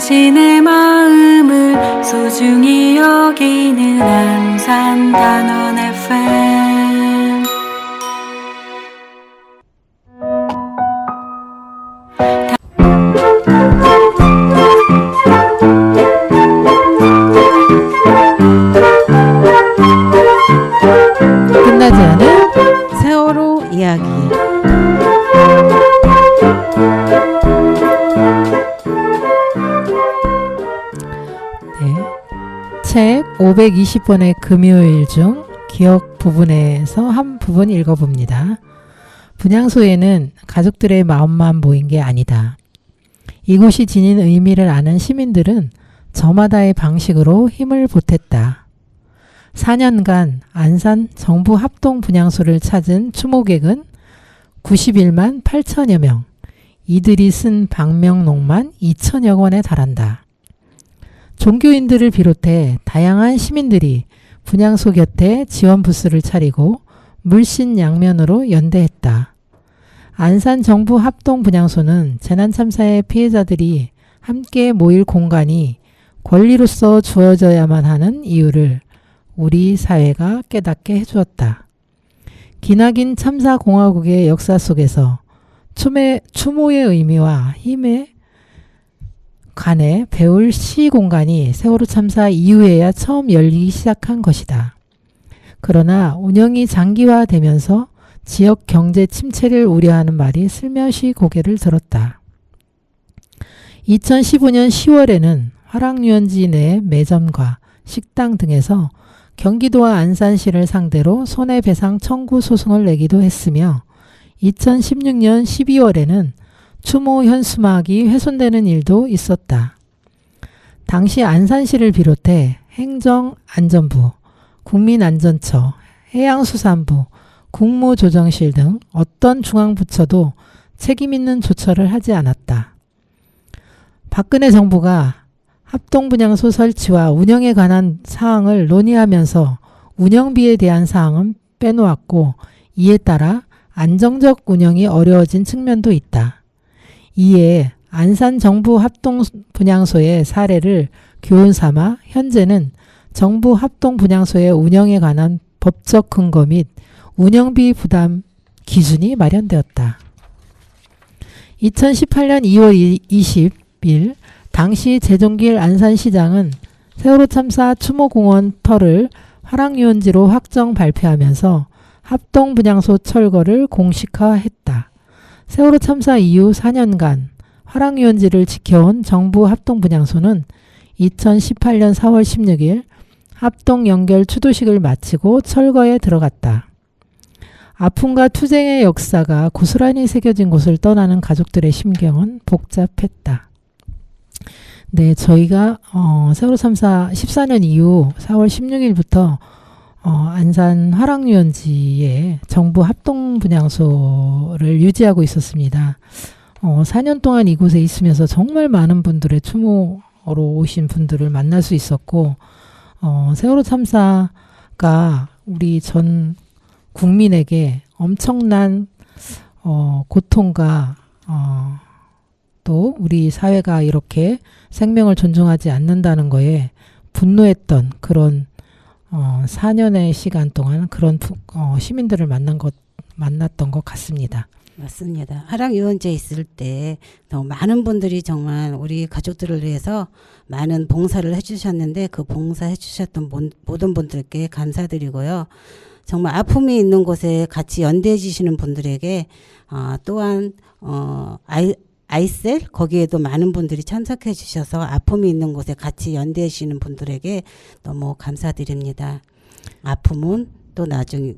당신의 마음을 소중히 여기는 안산단원 FM. 끝나지 않은 세월호 이야기. 책 520번의 금요일 중 기억 부분에서 한 부분 읽어봅니다. 분향소에는 가족들의 마음만 모인 게 아니다. 이곳이 지닌 의미를 아는 시민들은 저마다의 방식으로 힘을 보탰다. 4년간 안산 정부 합동 분향소를 찾은 추모객은 91만 8천여 명, 이들이 쓴 방명록만 2천여 권에 달한다. 종교인들을 비롯해 다양한 시민들이 분향소 곁에 지원 부스를 차리고 물신양면으로 연대했다. 안산 정부 합동 분향소는 재난참사의 피해자들이 함께 모일 공간이 권리로서 주어져야만 하는 이유를 우리 사회가 깨닫게 해주었다. 기나긴 참사공화국의 역사 속에서 추모의 의미와 힘에 관해 배울 시 공간이 세월호 참사 이후에야 처음 열리기 시작한 것이다. 그러나 운영이 장기화되면서 지역 경제 침체를 우려하는 말이 슬며시 고개를 들었다. 2015년 10월에는 화랑유원지 내 매점과 식당 등에서 경기도와 안산시를 상대로 손해배상 청구 소송을 내기도 했으며 2016년 12월에는 추모 현수막이 훼손되는 일도 있었다. 당시 안산시를 비롯해 행정안전부, 국민안전처, 해양수산부, 국무조정실 등 어떤 중앙부처도 책임있는 조처를 하지 않았다. 박근혜 정부가 합동분향소 설치와 운영에 관한 사항을 논의하면서 운영비에 대한 사항은 빼놓았고 이에 따라 안정적 운영이 어려워진 측면도 있다. 이에 안산 정부 합동 분향소의 사례를 교훈 삼아 현재는 정부 합동 분향소의 운영에 관한 법적 근거 및 운영비 부담 기준이 마련되었다. 2018년 2월 20일 당시 재종길 안산시장은 세월호 참사 추모공원 터를 화랑유원지로 확정 발표하면서 합동 분향소 철거를 공식화했다. 세월호 참사 이후 4년간 화랑유원지를 지켜온 정부 합동분향소는 2018년 4월 16일 합동 연결 추도식을 마치고 철거에 들어갔다. 아픔과 투쟁의 역사가 고스란히 새겨진 곳을 떠나는 가족들의 심경은 복잡했다. 네, 저희가 세월호 참사 14년 이후 4월 16일부터 안산 화랑유원지에 정부 합동분향소를 유지하고 있었습니다. 4년 동안 이곳에 있으면서 정말 많은 분들의 추모로 오신 분들을 만날 수 있었고 세월호 참사가 우리 전 국민에게 엄청난 고통과 또 우리 사회가 이렇게 생명을 존중하지 않는다는 거에 분노했던 그런 4년의 시간 동안 그런 시민들을 만났던 것 같습니다. 맞습니다. 화랑유원지에 있을 때 너무 많은 분들이 정말 우리 가족들을 위해서 많은 봉사를 해주셨는데 그 봉사해 주셨던 모든 분들께 감사드리고요. 정말 아픔이 있는 곳에 같이 연대해 주시는 분들에게 또한 아이셀 거기에도 많은 분들이 참석해 주셔서 아픔이 있는 곳에 같이 연대해 주시는 분들에게 너무 감사드립니다. 아픔은 또 나중에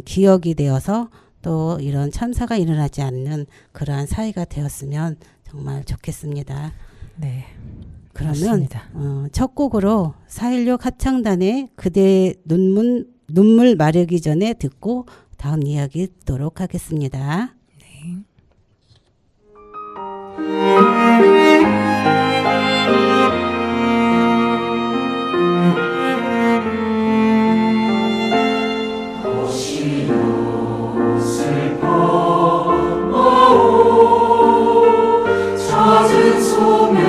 기억이 되어서 또 이런 참사가 일어나지 않는 그러한 사회가 되었으면 정말 좋겠습니다. 네. 그러면 첫 곡으로 4.16 합창단의 그대의 눈물 마르기 전에 듣고 다음 이야기 듣도록 하겠습니다. 네. 젖은 소매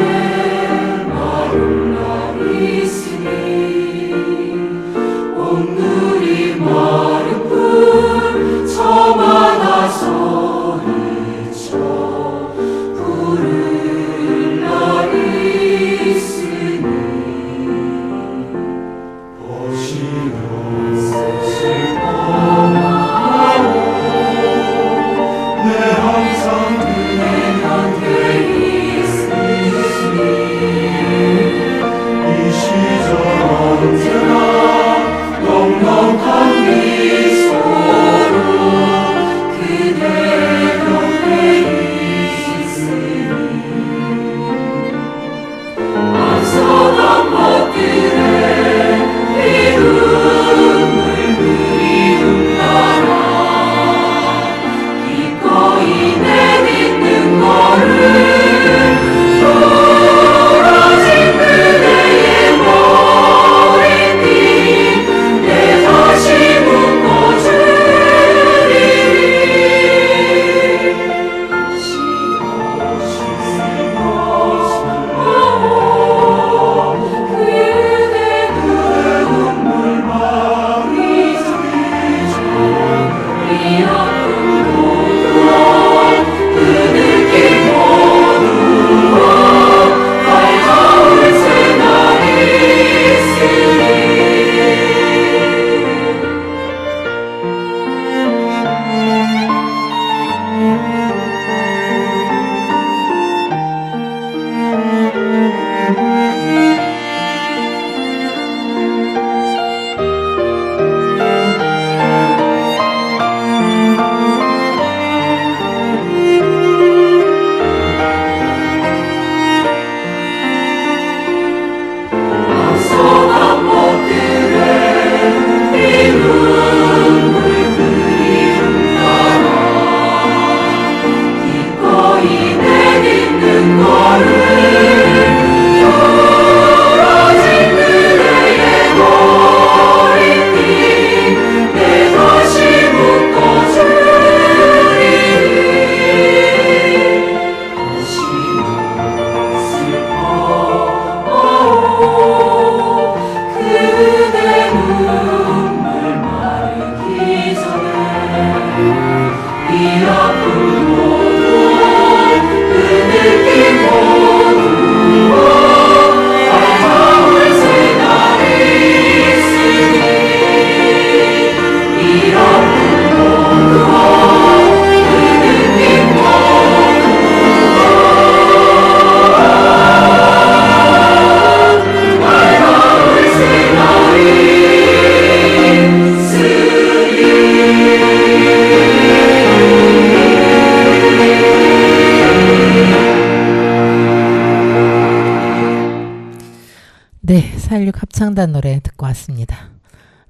네, 4.16 합창단 노래 듣고 왔습니다.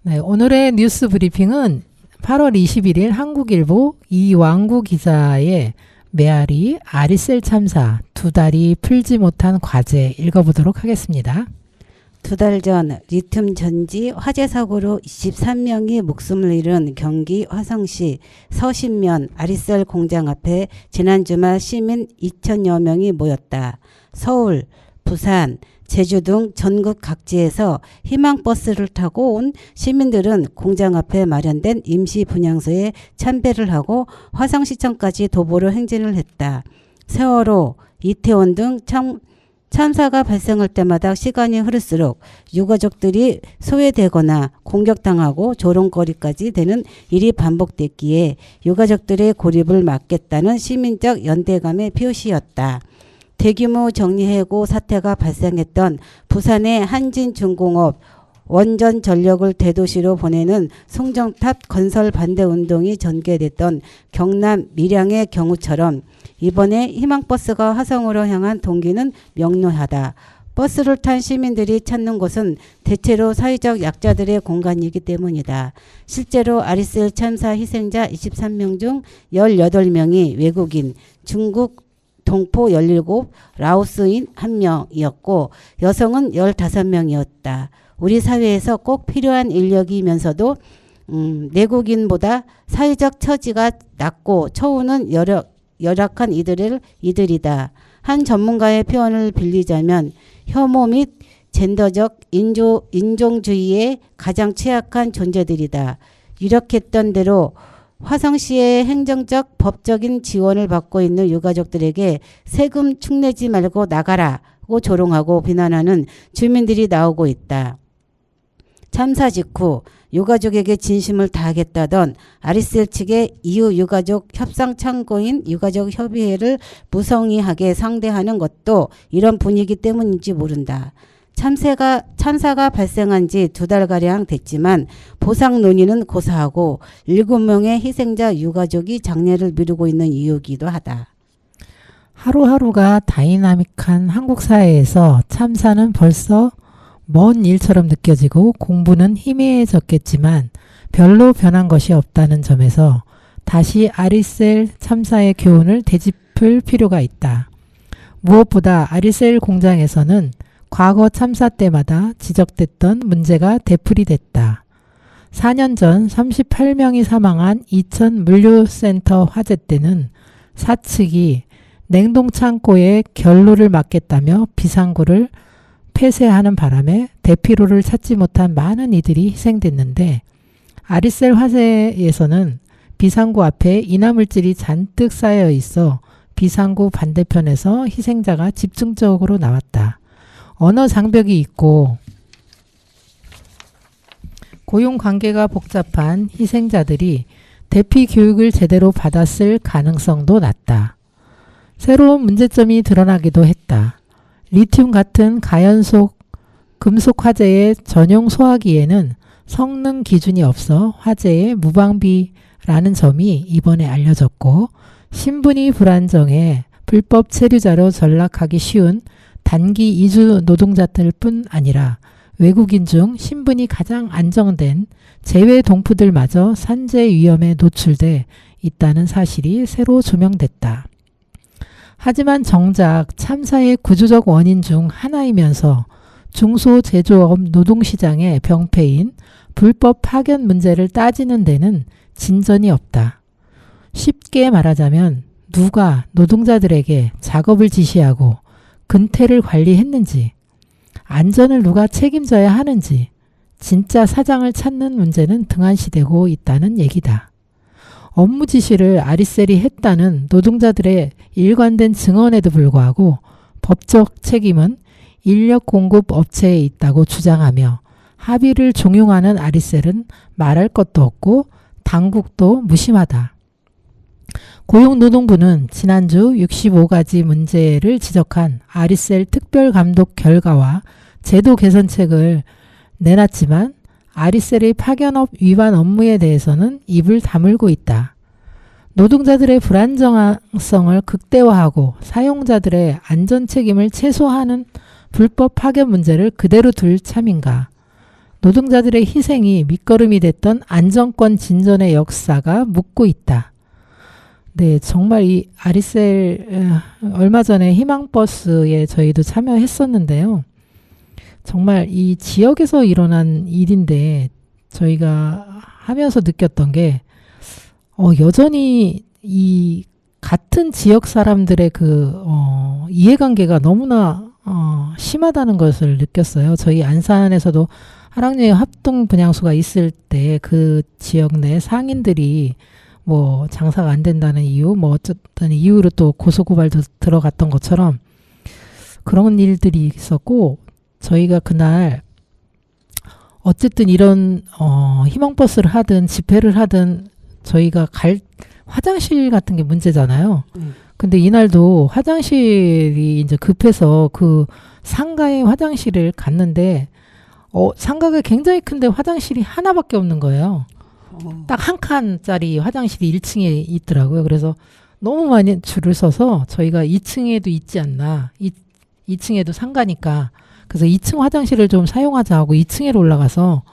네, 오늘의 뉴스 브리핑은 8월 21일 한국일보 이왕구 기자의 메아리 아리셀 참사 두 달이 풀지 못한 과제 읽어보도록 하겠습니다. 2달 전 리튬 전지 화재 사고로 23명이 목숨을 잃은 경기 화성시 서신면 아리셀 공장 앞에 지난 주말 시민 2,000여 명이 모였다. 서울, 부산, 제주 등 전국 각지에서 희망버스를 타고 온 시민들은 공장 앞에 마련된 임시 분향소에 참배를 하고 화성시청까지 도보로 행진을 했다. 세월호, 이태원 등 참사가 발생할 때마다 시간이 흐를수록 유가족들이 소외되거나 공격당하고 조롱거리까지 되는 일이 반복됐기에 유가족들의 고립을 막겠다는 시민적 연대감의 표시였다. 대규모 정리해고 사태가 발생했던 부산의 한진중공업 원전 전력을 대도시로 보내는 송정탑 건설 반대 운동이 전개됐던 경남 밀양의 경우처럼 이번에 희망버스가 화성으로 향한 동기는 명료하다. 버스를 탄 시민들이 찾는 곳은 대체로 사회적 약자들의 공간이기 때문이다. 실제로 아리셀 참사 희생자 23명 중 18명이 외국인, 중국 동포 17, 라오스인 1명이었고 여성은 15명이었다. 우리 사회에서 꼭 필요한 인력이면서도 내국인보다 사회적 처지가 낮고 처우는 열악한 이들이다. 한 전문가의 표현을 빌리자면 혐오 및 젠더적 인종주의에 가장 취약한 존재들이다. 유력했던 대로 화성시의 행정적 법적인 지원을 받고 있는 유가족들에게 세금 축내지 말고 나가라고 조롱하고 비난하는 주민들이 나오고 있다. 참사 직후 유가족에게 진심을 다하겠다던 아리셀 측의 이후 유가족 협상창구인 유가족협의회를 무성의하게 상대하는 것도 이런 분위기 때문인지 모른다. 참사가 발생한 지 2달가량 됐지만 보상 논의는 고사하고 7명의 희생자 유가족이 장례를 미루고 있는 이유이기도 하다. 하루하루가 다이나믹한 한국 사회에서 참사는 벌써 먼 일처럼 느껴지고 공부는 희미해졌겠지만 별로 변한 것이 없다는 점에서 다시 아리셀 참사의 교훈을 되짚을 필요가 있다. 무엇보다 아리셀 공장에서는 과거 참사 때마다 지적됐던 문제가 되풀이됐다. 4년 전 38명이 사망한 이천 물류센터 화재 때는 사측이 냉동창고에 결로를 막겠다며 비상구를 폐쇄하는 바람에 대피로를 찾지 못한 많은 이들이 희생됐는데 아리셀 화재에서는 비상구 앞에 인화물질이 잔뜩 쌓여 있어 비상구 반대편에서 희생자가 집중적으로 나왔다. 언어 장벽이 있고 고용 관계가 복잡한 희생자들이 대피 교육을 제대로 받았을 가능성도 낮다. 새로운 문제점이 드러나기도 했다. 리튬 같은 가연속 금속 화재의 전용 소화기에는 성능 기준이 없어 화재의 무방비라는 점이 이번에 알려졌고 신분이 불안정해 불법 체류자로 전락하기 쉬운 단기 이주 노동자들 뿐 아니라 외국인 중 신분이 가장 안정된 재외 동포들마저 산재 위험에 노출돼 있다는 사실이 새로 조명됐다. 하지만 정작 참사의 구조적 원인 중 하나이면서 중소제조업 노동시장의 병폐인 불법 파견 문제를 따지는 데는 진전이 없다. 쉽게 말하자면 누가 노동자들에게 작업을 지시하고 근태를 관리했는지, 안전을 누가 책임져야 하는지 진짜 사장을 찾는 문제는 등한시되고 있다는 얘기다. 업무 지시를 아리셀이 했다는 노동자들의 일관된 증언에도 불구하고 법적 책임은 인력 공급 업체에 있다고 주장하며 합의를 종용하는 아리셀은 말할 것도 없고 당국도 무심하다. 고용노동부는 지난주 65가지 문제를 지적한 아리셀 특별감독 결과와 제도 개선책을 내놨지만 아리셀의 파견업 위반 업무에 대해서는 입을 다물고 있다. 노동자들의 불안정성을 극대화하고 사용자들의 안전 책임을 최소화하는 불법 파견 문제를 그대로 둘 참인가? 노동자들의 희생이 밑거름이 됐던 안정권 진전의 역사가 묻고 있다. 네, 정말 이 아리셀 얼마 전에 희망버스에 저희도 참여했었는데요. 정말 이 지역에서 일어난 일인데 저희가 하면서 느꼈던 게 여전히 이 같은 지역 사람들의 그 이해관계가 너무나 심하다는 것을 느꼈어요. 저희 안산에서도 한학년의 합동 분향소가 있을 때 그 지역 내 상인들이 뭐 장사가 안 된다는 이유, 뭐 어쨌든 이유로 또 고소고발도 들어갔던 것처럼 그런 일들이 있었고, 저희가 그날 어쨌든 이런 희망버스를 하든 집회를 하든 저희가 갈 화장실 같은 게 문제잖아요. 근데 이날도 화장실이 이제 급해서 그 상가의 화장실을 갔는데 상가가 굉장히 큰데 화장실이 하나밖에 없는 거예요. 딱 한 칸짜리 화장실이 1층에 있더라고요. 그래서 너무 많이 줄을 서서 저희가 2층에도 있지 않나. 2층에도 상가니까. 그래서 2층 화장실을 좀 사용하자 하고 2층에 올라가서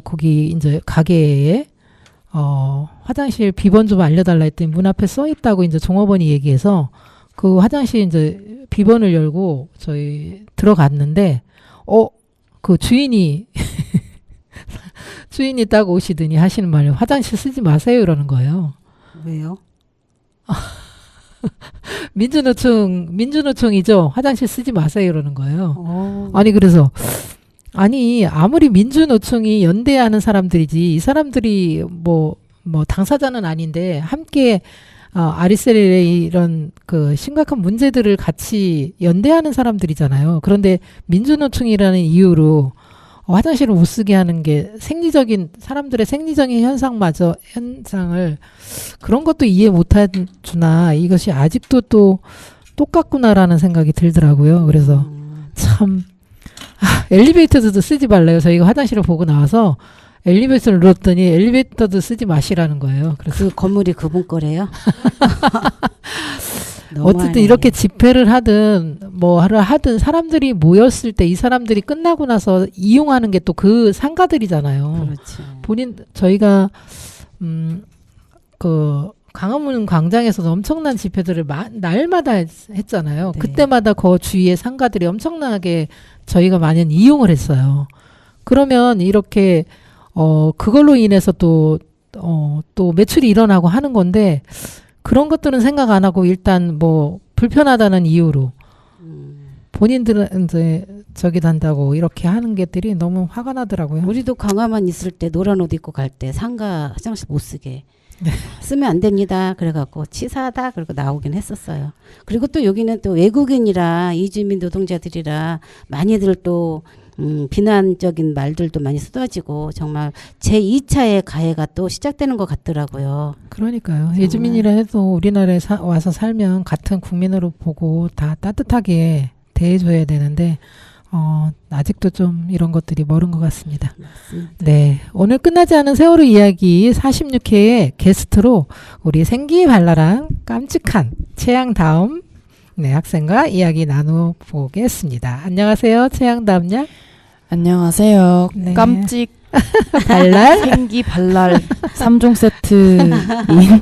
거기 이제 가게에 화장실 비번 좀 알려달라 했더니 문 앞에 써 있다고 이제 종업원이 얘기해서 그 화장실 이제 비번을 열고 저희 들어갔는데 그 주인이 딱 오시더니 하시는 말이 화장실 쓰지 마세요 이러는 거예요. 왜요? 민주노총이죠. 화장실 쓰지 마세요 이러는 거예요. 아니 그래서 아무리 민주노총이 연대하는 사람들이지 이 사람들이 뭐 당사자는 아닌데 함께 아리셀의 이런 그 심각한 문제들을 같이 연대하는 사람들이잖아요. 그런데 민주노총이라는 이유로 화장실을 못 쓰게 하는 게 사람들의 생리적인 현상을 그런 것도 이해 못 해주나, 이것이 아직도 또 똑같구나라는 생각이 들더라고요. 그래서 참 엘리베이터도 쓰지 말래요. 저희가 화장실을 보고 나와서 엘리베이터를 눌렀더니 엘리베이터도 쓰지 마시라는 거예요. 그래서 그 건물이 그분 거래요? 어쨌든 이렇게 집회를 하든 뭐를 하든 사람들이 모였을 때 이 사람들이 끝나고 나서 이용하는 게 또 그 상가들이잖아요. 그렇지. 저희가 그 광화문 광장에서도 엄청난 집회들을 날마다 했잖아요. 네. 그때마다 그 주위의 상가들이 엄청나게 저희가 많이 이용을 했어요. 그러면 이렇게 그걸로 인해서 또 매출이 일어나고 하는 건데, 그런 것들은 생각 안 하고 일단 뭐 불편하다는 이유로 본인들은 이제 저기 단다고 이렇게 하는 것들이 너무 화가 나더라고요. 우리도 강화만 있을 때 노란 옷 입고 갈 때 상가 화장실 못 쓰게 쓰면 안 됩니다. 그래갖고 치사하다 그러고 나오긴 했었어요. 그리고 또 여기는 또 외국인이라 이주민 노동자들이라 많이들 또 비난적인 말들도 많이 쏟아지고 정말 제2차의 가해가 또 시작되는 것 같더라고요. 그러니까요. 예주민이라 해도 우리나라에 와서 살면 같은 국민으로 보고 다 따뜻하게 대해줘야 되는데 아직도 좀 이런 것들이 멀은 것 같습니다. 맞습니다. 네, 오늘 끝나지 않은 세월호 이야기 46회에 게스트로 우리 생기발랄한 깜찍한 최양다음 학생과 이야기 나눠보겠습니다. 안녕하세요, 최양다음 양. 안녕하세요. 네. 깜찍 발랄 생기 발랄 3종 세트인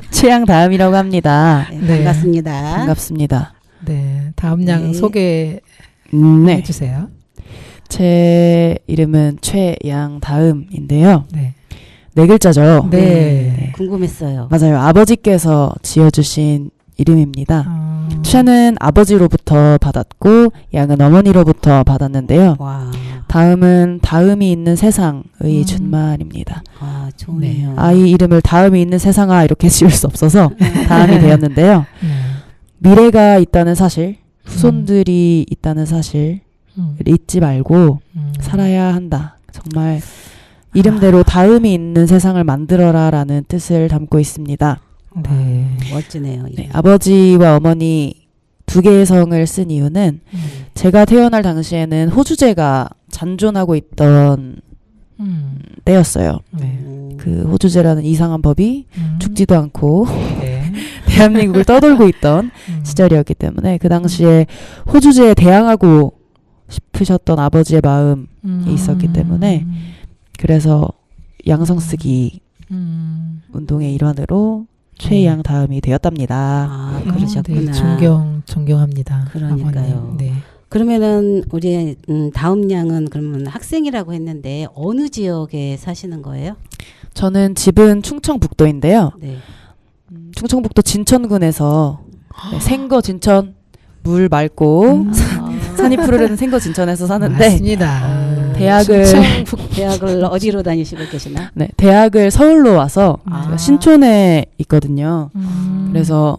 최양다음이라고 합니다. 네, 네. 반갑습니다. 반갑습니다. 네, 다음 양 네. 소개해 네, 주세요. 제 이름은 최양다음인데요. 네. 네 글자죠. 네. 궁금했어요. 맞아요. 아버지께서 지어주신 이름입니다. 최는 아버지로부터 받았고 양은 어머니로부터 받았는데요. 와, 다음은 다음이 있는 세상의 준말입니다. 와 좋네요. 아이 이름을 다음이 있는 세상아 이렇게 지을 수 없어서 다음이 되었는데요. 미래가 있다는 사실, 후손들이 있다는 사실을 잊지 말고 살아야 한다. 정말 이름대로 다음이 있는 세상을 만들어라라는 뜻을 담고 있습니다. 네. 멋지네요. 네, 아버지와 어머니 두 개의 성을 쓴 이유는 제가 태어날 당시에는 호주제가 잔존하고 있던 때였어요. 네. 그 호주제라는 이상한 법이 죽지도 않고 네. 대한민국을 떠돌고 있던 시절이었기 때문에 그 당시에 호주제에 대항하고 싶으셨던 아버지의 마음이 있었기 때문에 그래서 양성쓰기 운동의 일환으로 최양 다음이 되었답니다. 아, 그러셨구나. 네, 존경합니다. 그러니까요. 아버님. 네. 그러면은 우리 다음 양은 그러면 학생이라고 했는데 어느 지역에 사시는 거예요? 저는 집은 충청북도인데요. 네. 충청북도 진천군에서 네, 생거 진천 물 맑고 산이 푸르른 생거 진천에서 사는데 맞습니다. 대학을 대학을 어디로 다니시고 계시나? 네, 대학을 서울로 와서 아. 제가 신촌에 있거든요. 그래서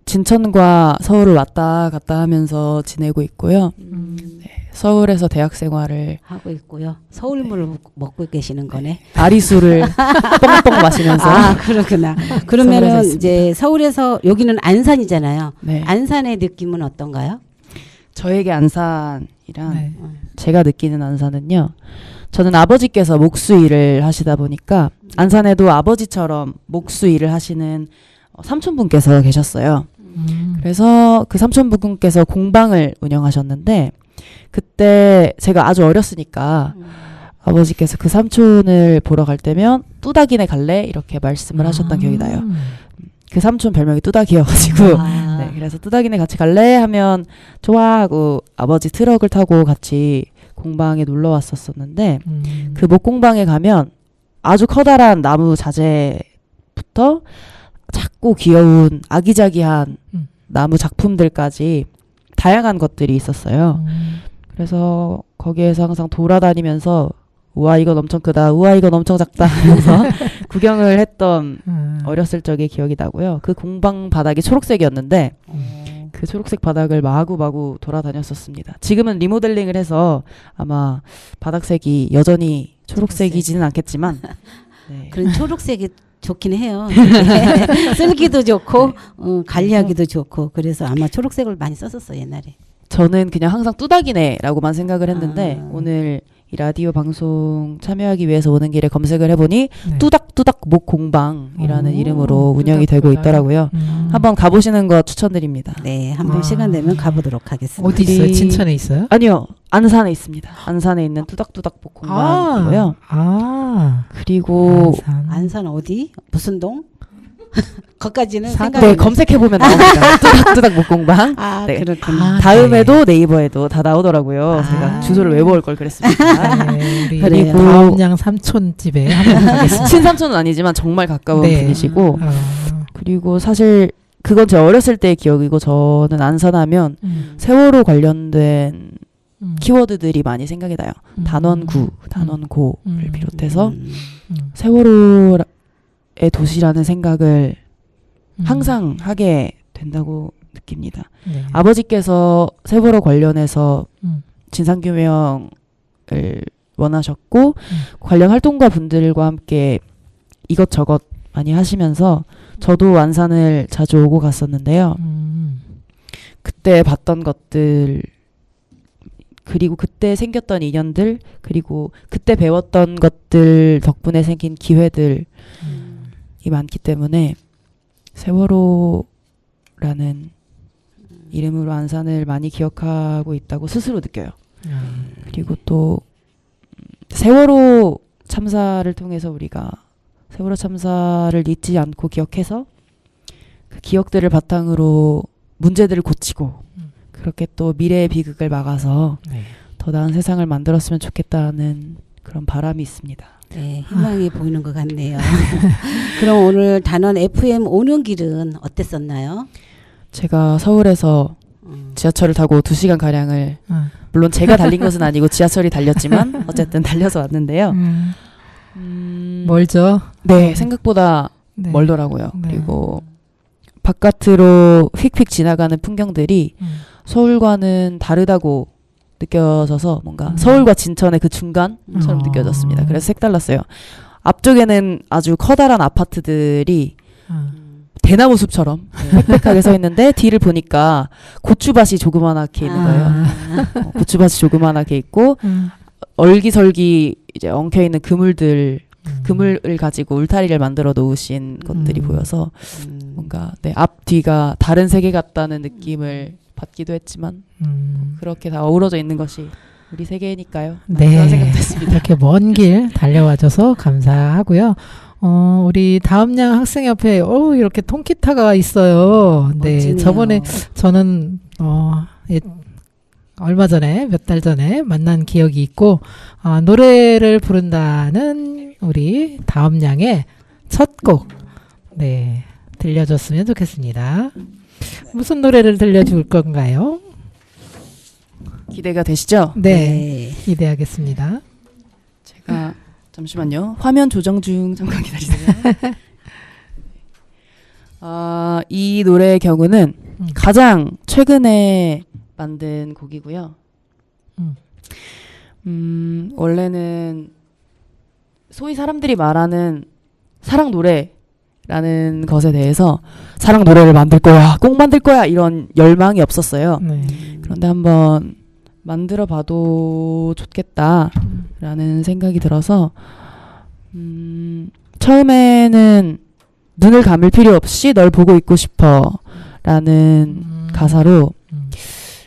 진천과 서울을 왔다 갔다 하면서 지내고 있고요. 서울에서 대학 생활을 하고 있고요. 서울물을 먹고 계시는 거네. 아리수를 뻥뻥 마시면서 아, 그렇구나. 서울에서 그러면은 있습니다. 이제 서울에서 여기는 안산이잖아요. 네. 안산의 느낌은 어떤가요? 저에게 안산이란 네. 제가 느끼는 안산은요. 저는 아버지께서 목수 일을 하시다 보니까 안산에도 아버지처럼 목수 일을 하시는 삼촌분께서 계셨어요. 그래서 그 삼촌분께서 공방을 운영하셨는데 그때 제가 아주 어렸으니까 아버지께서 그 삼촌을 보러 갈 때면 뚜닥이네 갈래? 이렇게 말씀을 하셨던 기억이 나요. 그 삼촌 별명이 뚜닥이어가지고 아. 네, 그래서 뚜닥이네 같이 갈래? 하면 좋아하고 아버지 트럭을 타고 같이 공방에 놀러 왔었었는데 그 목공방에 가면 아주 커다란 나무 자재부터 작고 귀여운 아기자기한 나무 작품들까지 다양한 것들이 있었어요. 그래서 거기에서 항상 돌아다니면서 우와 이건 엄청 크다, 우와 이건 엄청 작다 하면서 구경을 했던 어렸을 적의 기억이 나고요. 그 공방 바닥이 초록색이었는데 그 초록색 바닥을 마구마구 돌아다녔었습니다. 지금은 리모델링을 해서 아마 바닥색이 여전히 초록색이지는 않겠지만 네. 그런 초록색이 좋긴 해요. 쓸기도 좋고 관리하기도 좋고 그래서 아마 초록색을 많이 썼었어 옛날에. 저는 그냥 항상 뚜닥이네라고만 생각을 했는데 오늘 이 라디오 방송 참여하기 위해서 오는 길에 검색을 해보니 네. 뚜닥뚜닥 목공방이라는 오, 이름으로 운영이 뚜닥뚜닥. 되고 있더라고요. 한번 가보시는 거 추천드립니다. 네, 한번 아. 시간 되면 가보도록 하겠습니다. 어디 있어요? 진천에 있어요? 아니요, 안산에 있습니다. 안산에 있는 뚜닥뚜닥 목공방이고요. 그리고 안산 어디? 무슨 동? 거기까지는 사당. 생각. 네, 검색해보면 나옵니다. 뚜닥뚜닥 목공방. 아, 네. 그렇구나. 다음에도 네이버에도 다 나오더라고요. 아. 제가 주소를 외워올 걸 그랬습니다. 네, 우리 그래요. 다음양 삼촌 집에 한번 가겠습니다. 친삼촌은 아니지만 정말 가까운 네. 분이시고 어, 그리고 사실 그건 제 어렸을 때의 기억이고 저는 안산하면 세월호 관련된 키워드들이 많이 생각이 나요. 단원구, 단원고를 비롯해서 세월호의 도시라는 생각을 항상 하게 된다고 느낍니다. 네. 아버지께서 세월호 관련해서 음. 진상규명을 원하셨고 관련 활동가 분들과 함께 이것저것 많이 하시면서 저도 안산을 자주 오고 갔었는데요. 그때 봤던 것들 그리고 그때 생겼던 인연들 그리고 그때 배웠던 것들 덕분에 생긴 기회들이 많기 때문에 세월호라는 이름으로 안산을 많이 기억하고 있다고 스스로 느껴요. 그리고 또 세월호 참사를 통해서 우리가 세월호 참사를 잊지 않고 기억해서 그 기억들을 바탕으로 문제들을 고치고 그렇게 또 미래의 비극을 막아서 네. 더 나은 세상을 만들었으면 좋겠다는 그런 바람이 있습니다. 네, 희망이 보이는 것 같네요. 그럼 오늘 단원 FM 오는 길은 어땠었나요? 제가 서울에서 지하철을 타고 2시간 가량을 물론 제가 달린 것은 아니고 지하철이 달렸지만 어쨌든 달려서 왔는데요. 멀죠? 네, 생각보다 네. 멀더라고요. 네. 그리고 바깥으로 휙휙 지나가는 풍경들이 서울과는 다르다고 느껴져서 뭔가 서울과 진천의 그 중간처럼 느껴졌습니다. 그래서 색달랐어요. 앞쪽에는 아주 커다란 아파트들이 대나무 숲처럼 빽빽하게 서 있는데 뒤를 보니까 고추밭이 조그만하게 있는 거예요. 고추밭이 조그만하게 있고 얼기설기 이제 엉켜 있는 그물을 가지고 울타리를 만들어 놓으신 것들이 보여서 뭔가 네, 앞 뒤가 다른 세계 같다는 느낌을 받기도 했지만 그렇게 다 어우러져 있는 것이 우리 세계니까요. 네. 그런 생각도 했습니다. 이렇게 먼 길 달려와줘서 감사하고요. 우리 다음양 학생협회 이렇게 통기타가 있어요. 네, 멋지네요. 저번에 저는 얼마 전에 몇 달 전에 만난 기억이 있고 노래를 부른다는 우리 다음양의 첫 곡 네, 들려줬으면 좋겠습니다. 무슨 노래를 들려줄 건가요? 기대가 되시죠? 네, 기대하겠습니다. 제가 잠시만요. 화면 조정 중 잠깐 기다리세요. 이 노래의 경우는 가장 최근에 만든 곡이고요. 원래는 소위 사람들이 말하는 사랑 노래라는 것에 대해서 사랑 노래를 만들 거야, 꼭 만들 거야 이런 열망이 없었어요. 네. 그런데 한번 만들어 봐도 좋겠다라는 생각이 들어서 처음에는 눈을 감을 필요 없이 널 보고 있고 싶어 라는 가사로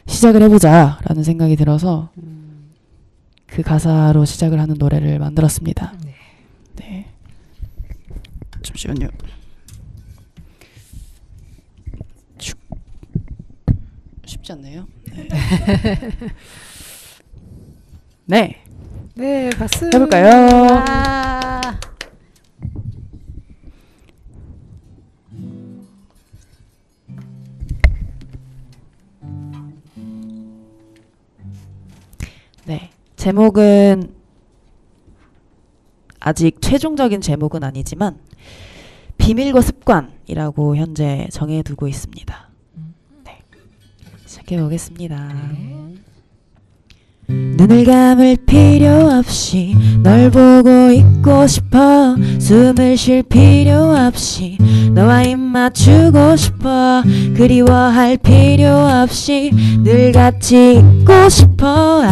시작을 해보자 라는 생각이 들어서 그 가사로 시작을 하는 노래를 만들었습니다. 네. 잠시만요. 쉽지 않네요. 네. 네, 박수. 해볼까요? 네. 제목은 아직 최종적인 제목은 아니지만 비밀과 습관이라고 현재 정해두고 있습니다. 네. 시작해보겠습니다. 눈을 감을 필요 없이 널 보고 있고 싶어. 숨을 쉴 필요 없이 너와 입 맞추고 싶어. 그리워할 필요 없이 늘 같이 있고 싶어.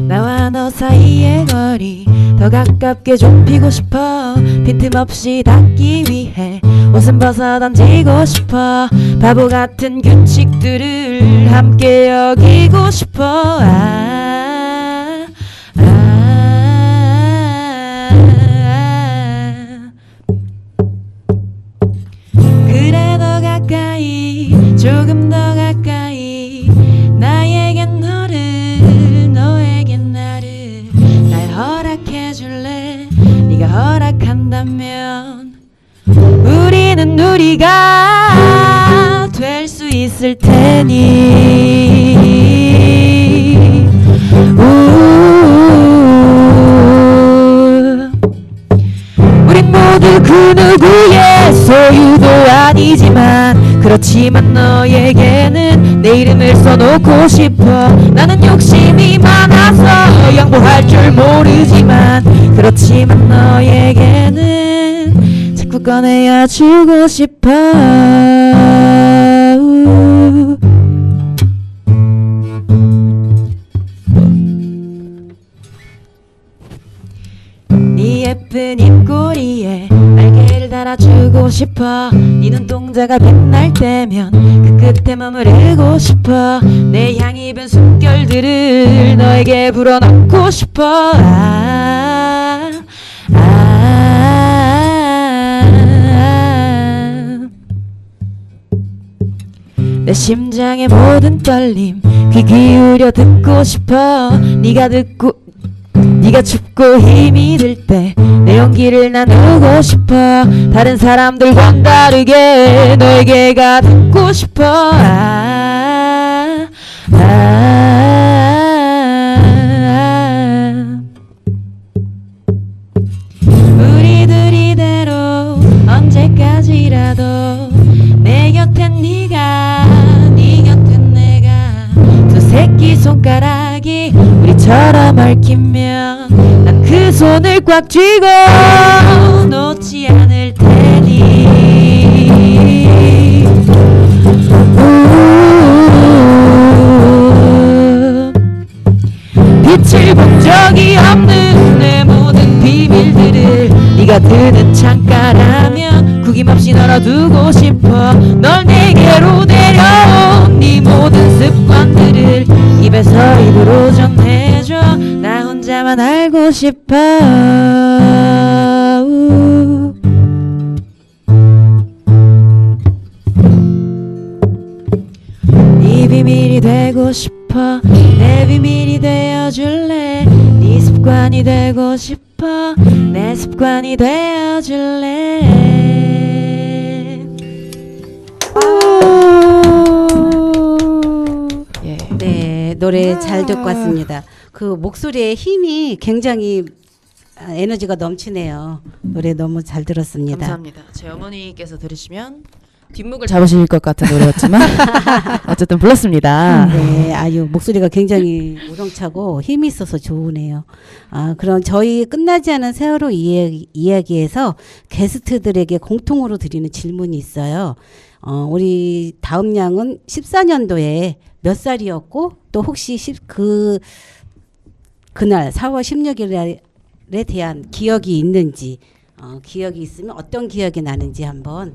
나와 너 사이의 거리 더 가깝게 좁히고 싶어. 빈틈없이 닿기 위해 옷은 벗어 던지고 싶어. 바보 같은 규칙들을 함께 여기고 싶어. 그래 더 가까이 조금 더 가까이 나에겐 너를 너에겐 나를 날 허락해줄래. 네가 허락한다면 우리는 우리가 될 수 있을 테니. 우린 모두 그 누구의 소유도 아니지만 그렇지만 너에게는 내 이름을 써놓고 싶어. 나는 욕심이 많아서 양보할 줄 모르지만 그렇지만 너에게는 자꾸 꺼내야 주고 싶어. 네 예쁜 입꼬리에 날개를 달아주고 싶어. 네 눈동자가 빛날 때면 그 끝에 머무르고 싶어. 내 향이 입은 숨결들을 너에게 불어넣고 싶어. 내 심장의 모든 떨림 귀 기울여 듣고 싶어. 네가 춥고 힘이 들 때 내 용기를 나누고 싶어. 다른 사람들과는 다르게 너에게 가닿고 싶어. 우리들 이대로 언제까지라도 내 곁엔 네가 네 곁엔 내가 두 새끼 손가락이 우리처럼 얽히면 난 그 손을 꽉 쥐고 놓지 않을 테니. 빛을 본 적이 없는 내 모든 비밀 습관들 네가 드는 창가라면 구김없이 널어두고 싶어. 널 내게로 데려온 네 모든 습관들을 입에서 입으로 전해줘. 나 혼자만 알고 싶어. 네 비밀이 되고 싶어. 내 비밀이 되어줄래. 네 습관이 되고 싶어. 내 습관이 되어줄래. 예. 네, 노래 잘 듣고 왔습니다. 그 목소리의 힘이 굉장히 에너지가 넘치네요. 노래 너무 잘 들었습니다. 감사합니다. 제 어머니께서 들으시면 뒷목을 잡으실 것 같은 노래였지만 어쨌든 불렀습니다. 네, 아유 목소리가 굉장히 우렁차고 힘이 있어서 좋으네요. 아, 그럼 저희 끝나지 않은 세월호 이야기에서 게스트들에게 공통으로 드리는 질문이 있어요. 우리 다음 양은 14년도에 몇 살이었고 또 혹시 그날 4월 16일에 대한 기억이 있는지, 기억이 있으면 어떤 기억이 나는지 한번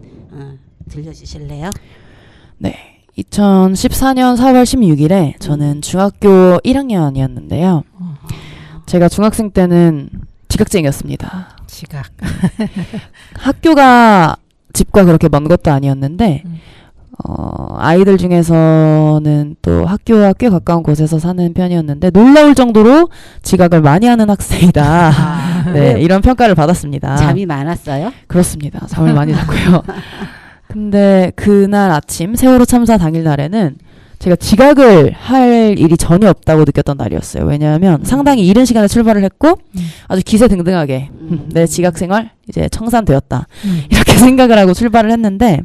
들려주실래요? 네. 2014년 4월 16일에 저는 중학교 1학년이었는데요. 제가 중학생 때는 지각쟁이였습니다. 지각. 학교가 집과 그렇게 먼 것도 아니었는데 아이들 중에서는 또 학교와 꽤 가까운 곳에서 사는 편이었는데 놀라울 정도로 지각을 많이 하는 학생이다. 네, 이런 평가를 받았습니다. 잠이 많았어요? 그렇습니다. 잠을 많이 잤고요. 근데 그날 아침 세월호 참사 당일날에는 제가 지각을 할 일이 전혀 없다고 느꼈던 날이었어요. 왜냐하면 상당히 이른 시간에 출발을 했고 아주 기세등등하게 내 지각 생활 이제 청산되었다. 이렇게 생각을 하고 출발을 했는데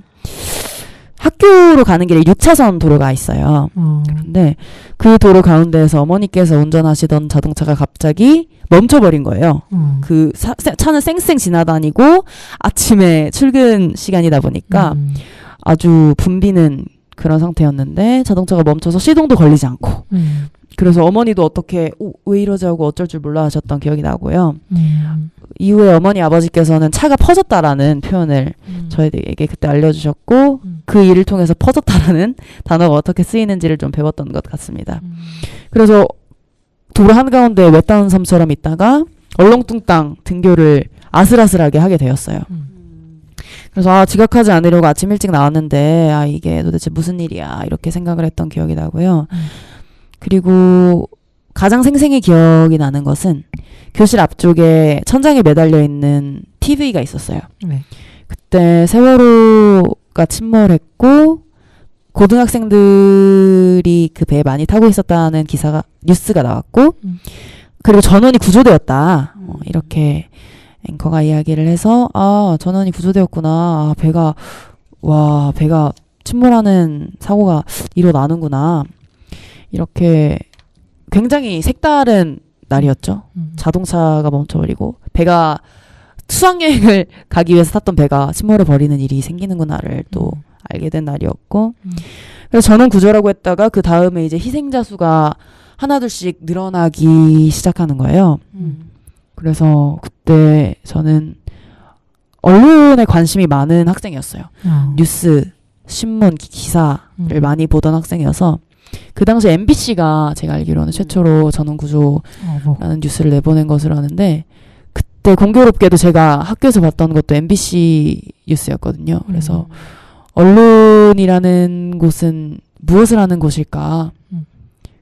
학교로 가는 길에 6차선 도로가 있어요. 근데 그 도로 가운데에서 어머니께서 운전하시던 자동차가 갑자기 멈춰버린 거예요. 그 차는 쌩쌩 지나다니고 아침에 출근 시간이다 보니까 아주 붐비는 그런 상태였는데 자동차가 멈춰서 시동도 걸리지 않고 그래서 어머니도 어떻게 왜 이러지 하고 어쩔 줄 몰라 하셨던 기억이 나고요. 이후에 어머니 아버지께서는 차가 퍼졌다라는 표현을 저희에게 그때 알려주셨고 그 일을 통해서 퍼졌다라는 단어가 어떻게 쓰이는지를 좀 배웠던 것 같습니다. 그래서 도로 한가운데 외딴 섬처럼 있다가 얼렁뚱땅 등교를 아슬아슬하게 하게 되었어요. 그래서 지각하지 않으려고 아침 일찍 나왔는데 이게 도대체 무슨 일이야 이렇게 생각을 했던 기억이 나고요. 그리고 가장 생생히 기억이 나는 것은 교실 앞쪽에 천장에 매달려 있는 TV가 있었어요. 네. 그때 세월호가 침몰했고 고등학생들이 그 배에 많이 타고 있었다는 뉴스가 나왔고 그리고 전원이 구조되었다. 이렇게 앵커가 이야기를 해서 전원이 구조되었구나. 배가 침몰하는 사고가 일어나는구나. 이렇게 굉장히 색다른 날이었죠. 자동차가 멈춰버리고 배가 수학여행을 가기 위해서 탔던 배가 침몰해버리는 일이 생기는구나를 또 알게 된 날이었고 그래서 전원 구조라고 했다가 그 다음에 이제 희생자 수가 하나둘씩 늘어나기 시작하는 거예요. 그래서 그때 저는 언론에 관심이 많은 학생이었어요. 뉴스, 신문, 기사를 많이 보던 학생이어서 그 당시 MBC가 제가 알기로는 최초로 전원 구조라는 뉴스를 내보낸 것으로 아는데 그때 공교롭게도 제가 학교에서 봤던 것도 MBC 뉴스였거든요. 그래서 언론이라는 곳은 무엇을 하는 곳일까?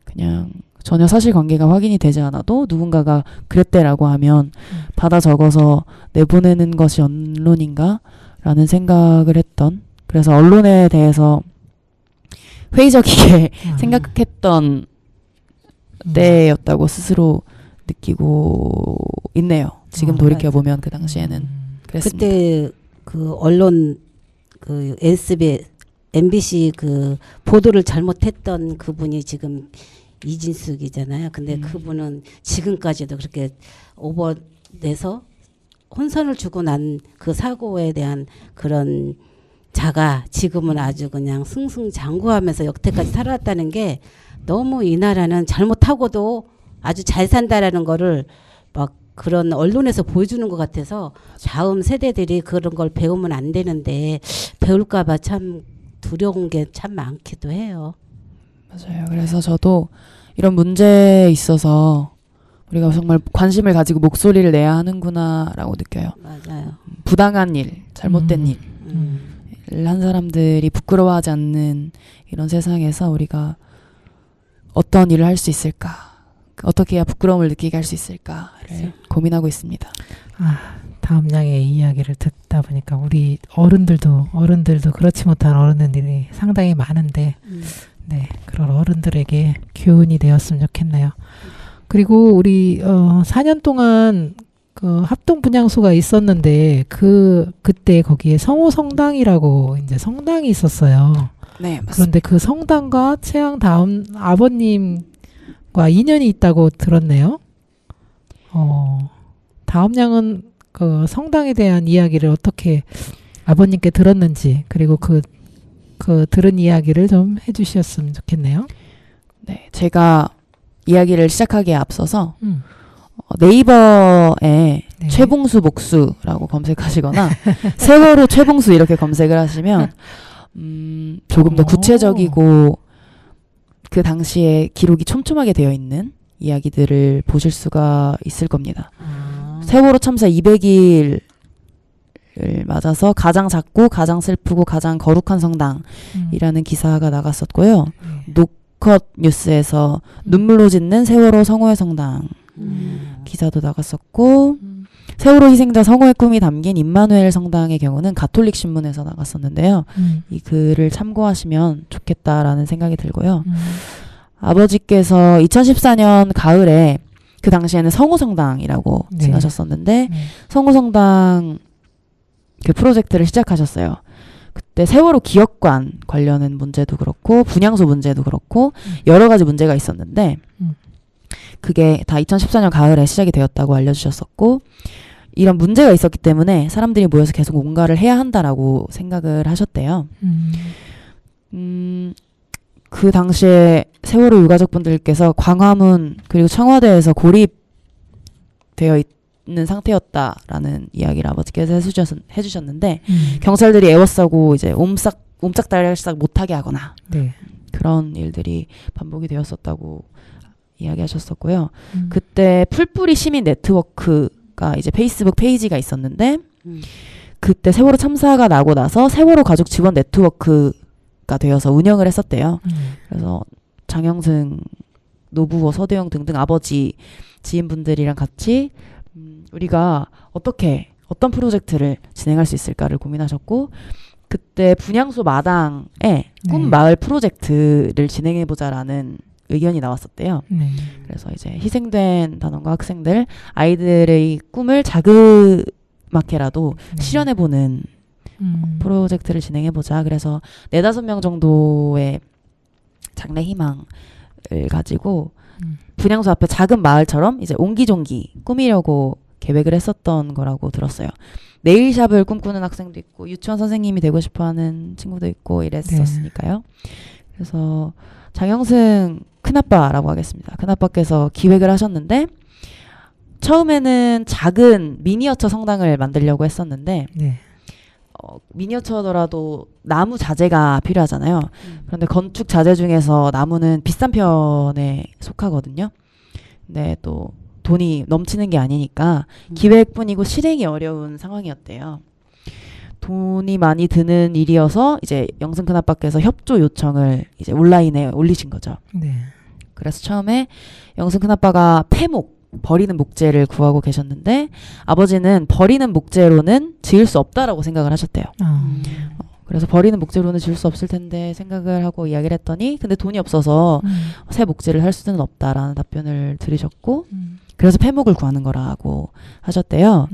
그냥 전혀 사실관계가 확인이 되지 않아도 누군가가 그랬대라고 하면 받아 적어서 내보내는 것이 언론인가? 라는 생각을 했던 그래서 언론에 대해서 회의적이게 생각했던 때였다고 스스로 느끼고 있네요. 지금 돌이켜보면 그 당시에는 그랬습니다. 그때 그 언론 그 MBC 그 보도를 잘못했던 그분이 지금 이진숙이잖아요. 근데 그분은 지금까지도 그렇게 오버돼서 혼선을 주고 난 그 사고에 대한 그런 자가 지금은 아주 그냥 승승장구하면서 여태까지 살아왔다는 게 너무 이 나라는 잘못하고도 아주 잘 산다라는 거를 막 그런 언론에서 보여주는 것 같아서 다음 세대들이 그런 걸 배우면 안 되는데 배울까봐 참 두려운 게 참 많기도 해요. 맞아요. 그래서 저도 이런 문제에 있어서 우리가 정말 관심을 가지고 목소리를 내야 하는구나라고 느껴요. 맞아요. 부당한 일, 잘못된 일을 한 사람들이 부끄러워하지 않는 이런 세상에서 우리가 어떤 일을 할 수 있을까? 어떻게 해야 부끄러움을 느끼게 할 수 있을까를 고민하고 있습니다. 다음 양의 이야기를 듣다 보니까 우리 어른들도 그렇지 못한 어른들이 상당히 많은데 네, 그런 어른들에게 교훈이 되었으면 좋겠네요. 그리고 우리 4년 동안 그 합동 분향소가 있었는데 그때 거기에 성호성당이라고 이제 성당이 있었어요. 네, 맞습니다. 그런데 그 성당과 채양 다음 아버님과 인연이 있다고 들었네요. 다음 양은 그 성당에 대한 이야기를 어떻게 아버님께 들었는지 그리고 그 들은 이야기를 좀 해주셨으면 좋겠네요. 네, 제가 이야기를 시작하기에 앞서서 네이버에 네. 최봉수 목수라고 검색하시거나 세월호 최봉수 이렇게 검색을 하시면 조금 더 구체적이고 그 당시에 기록이 촘촘하게 되어 있는 이야기들을 보실 수가 있을 겁니다. 세월호 참사 200일을 맞아서 가장 작고 가장 슬프고 가장 거룩한 성당이라는 기사가 나갔었고요. 노컷 뉴스에서 눈물로 짓는 세월호 성호의 성당 기사도 나갔었고 세월호 희생자 성호의 꿈이 담긴 임마누엘 성당의 경우는 가톨릭 신문에서 나갔었는데요. 이 글을 참고하시면 좋겠다라는 생각이 들고요. 아버지께서 2014년 가을에 그 당시에는 성호성당이라고 네. 지나셨었는데 성호성당 그 프로젝트를 시작하셨어요. 그때 세월호 기억관 관련한 문제도 그렇고 분향소 문제도 그렇고 여러 가지 문제가 있었는데 그게 다 2014년 가을에 시작이 되었다고 알려주셨었고 이런 문제가 있었기 때문에 사람들이 모여서 계속 뭔가를 해야 한다라고 생각을 하셨대요. 그 당시에 세월호 유가족분들께서 광화문 그리고 청와대에서 고립되어 있는 상태였다라는 이야기를 아버지께서 해주셨는데 경찰들이 애워싸고 이제 옴짝달싹 못하게 하거나 네. 그런 일들이 반복이 되었었다고 이야기하셨었고요. 그때 풀뿌리 시민 네트워크가 이제 페이스북 페이지가 있었는데 그때 세월호 참사가 나고 나서 세월호 가족 지원 네트워크가 되어서 운영을 했었대요. 그래서 장영승, 노부호, 서대영 등등 아버지 지인분들이랑 같이 우리가 어떤 프로젝트를 진행할 수 있을까를 고민하셨고 그때 분향소 마당에 꿈 마을 프로젝트를 진행해보자라는 의견이 나왔었대요. 그래서 이제 희생된 단원과 학생들, 아이들의 꿈을 자그맣게라도 실현해보는 프로젝트를 진행해보자. 그래서 4-5명 정도의 장래 희망을 가지고 분향소 앞에 작은 마을처럼 이제 옹기종기 꾸미려고 계획을 했었던 거라고 들었어요. 네일샵을 꿈꾸는 학생도 있고 유치원 선생님이 되고 싶어하는 친구도 있고 이랬었으니까요. 그래서 장영승 큰아빠라고 하겠습니다. 큰아빠께서 기획을 하셨는데 처음에는 작은 미니어처 성당을 만들려고 했었는데 미니어처더라도 나무 자재가 필요하잖아요. 그런데 건축 자재 중에서 나무는 비싼 편에 속하거든요. 근데 또 돈이 넘치는 게 아니니까 기획뿐이고 실행이 어려운 상황이었대요. 돈이 많이 드는 일이어서 이제 영승 큰아빠께서 협조 요청을 이제 온라인에 올리신 거죠. 그래서 처음에 영승 큰아빠가 버리는 목재를 구하고 계셨는데 아버지는 버리는 목재로는 지을 수 없다라고 생각을 하셨대요. 그래서 버리는 목재로는 지을 수 없을 텐데 생각을 하고 이야기를 했더니 근데 돈이 없어서 새 목재를 할 수는 없다라는 답변을 들으셨고 그래서 폐목을 구하는 거라고 하셨대요.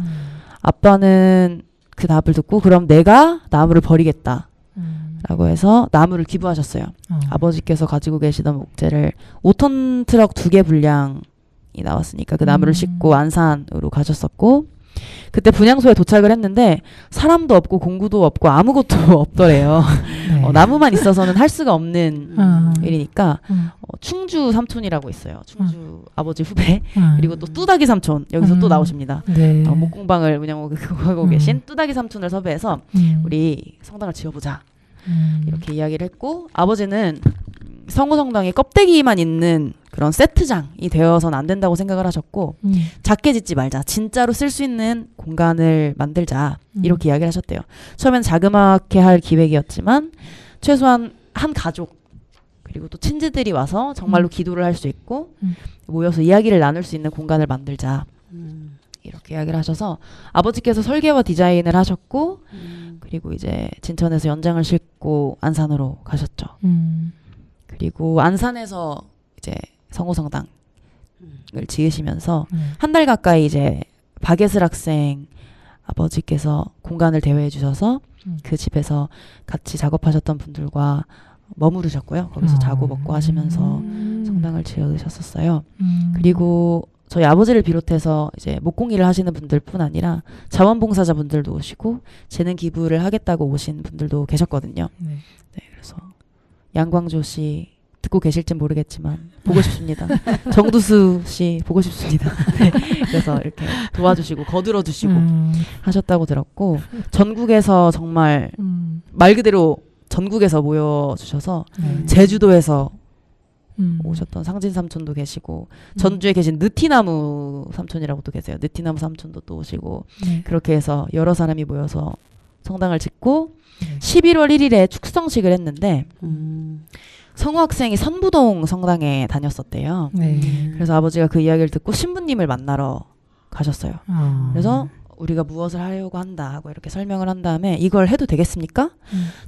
아빠는 그 답을 듣고 그럼 내가 나무를 버리겠다 라고 해서 나무를 기부하셨어요. 아버지께서 가지고 계시던 목재를 5톤 트럭 2개 분량이 나왔으니까 그 나무를 싣고 안산으로 가셨었고 그때 분향소에 도착을 했는데 사람도 없고 공구도 없고 아무것도 없더래요. 네. 나무만 있어서는 할 수가 없는 일이니까 음. 충주 삼촌이라고 있어요. 충주 아버지 후배. 음. 그리고 또 뚜다기 삼촌 여기서 또 나오십니다. 네. 목공방을 운영하고 계신 뚜다기 삼촌을 섭외해서 우리 성당을 지어보자 이렇게 이야기를 했고, 아버지는 성우성당이 껍데기만 있는 그런 세트장이 되어서는 안 된다고 생각을 하셨고 작게 짓지 말자, 진짜로 쓸 수 있는 공간을 만들자 이렇게 이야기를 하셨대요. 처음엔 자그맣게 할 기획이었지만 최소한 한 가족 그리고 또 친지들이 와서 정말로 기도를 할 수 있고 모여서 이야기를 나눌 수 있는 공간을 만들자 이렇게 이야기를 하셔서 아버지께서 설계와 디자인을 하셨고 그리고 이제 진천에서 연장을 싣고 안산으로 가셨죠. 그리고 안산에서 이제 성우성당을 지으시면서 한 달 가까이 이제 박예슬 학생 아버지께서 공간을 대여해 주셔서 그 집에서 같이 작업하셨던 분들과 머무르셨고요. 거기서 자고 먹고 하시면서 성당을 지으셨었어요. 그리고 저희 아버지를 비롯해서 이제 목공일을 하시는 분들뿐 아니라 자원봉사자분들도 오시고 재능 기부를 하겠다고 오신 분들도 계셨거든요. 네, 그래서 양광조 씨 듣고 계실진 모르겠지만 보고 싶습니다. 정두수 씨 보고 싶습니다. 네, 그래서 이렇게 도와주시고 거들어주시고 하셨다고 들었고 전국에서 정말 말 그대로 전국에서 모여주셔서 제주도에서 오셨던 상진 삼촌도 계시고 전주에 계신 느티나무 삼촌이라고도 계세요. 느티나무 삼촌도 또 오시고 그렇게 해서 여러 사람이 모여서 성당을 짓고 11월 1일에 축성식을 했는데 성우 학생이 선부동 성당에 다녔었대요. 그래서 아버지가 그 이야기를 듣고 신부님을 만나러 가셨어요. 그래서 우리가 무엇을 하려고 한다 하고 이렇게 설명을 한 다음에 이걸 해도 되겠습니까?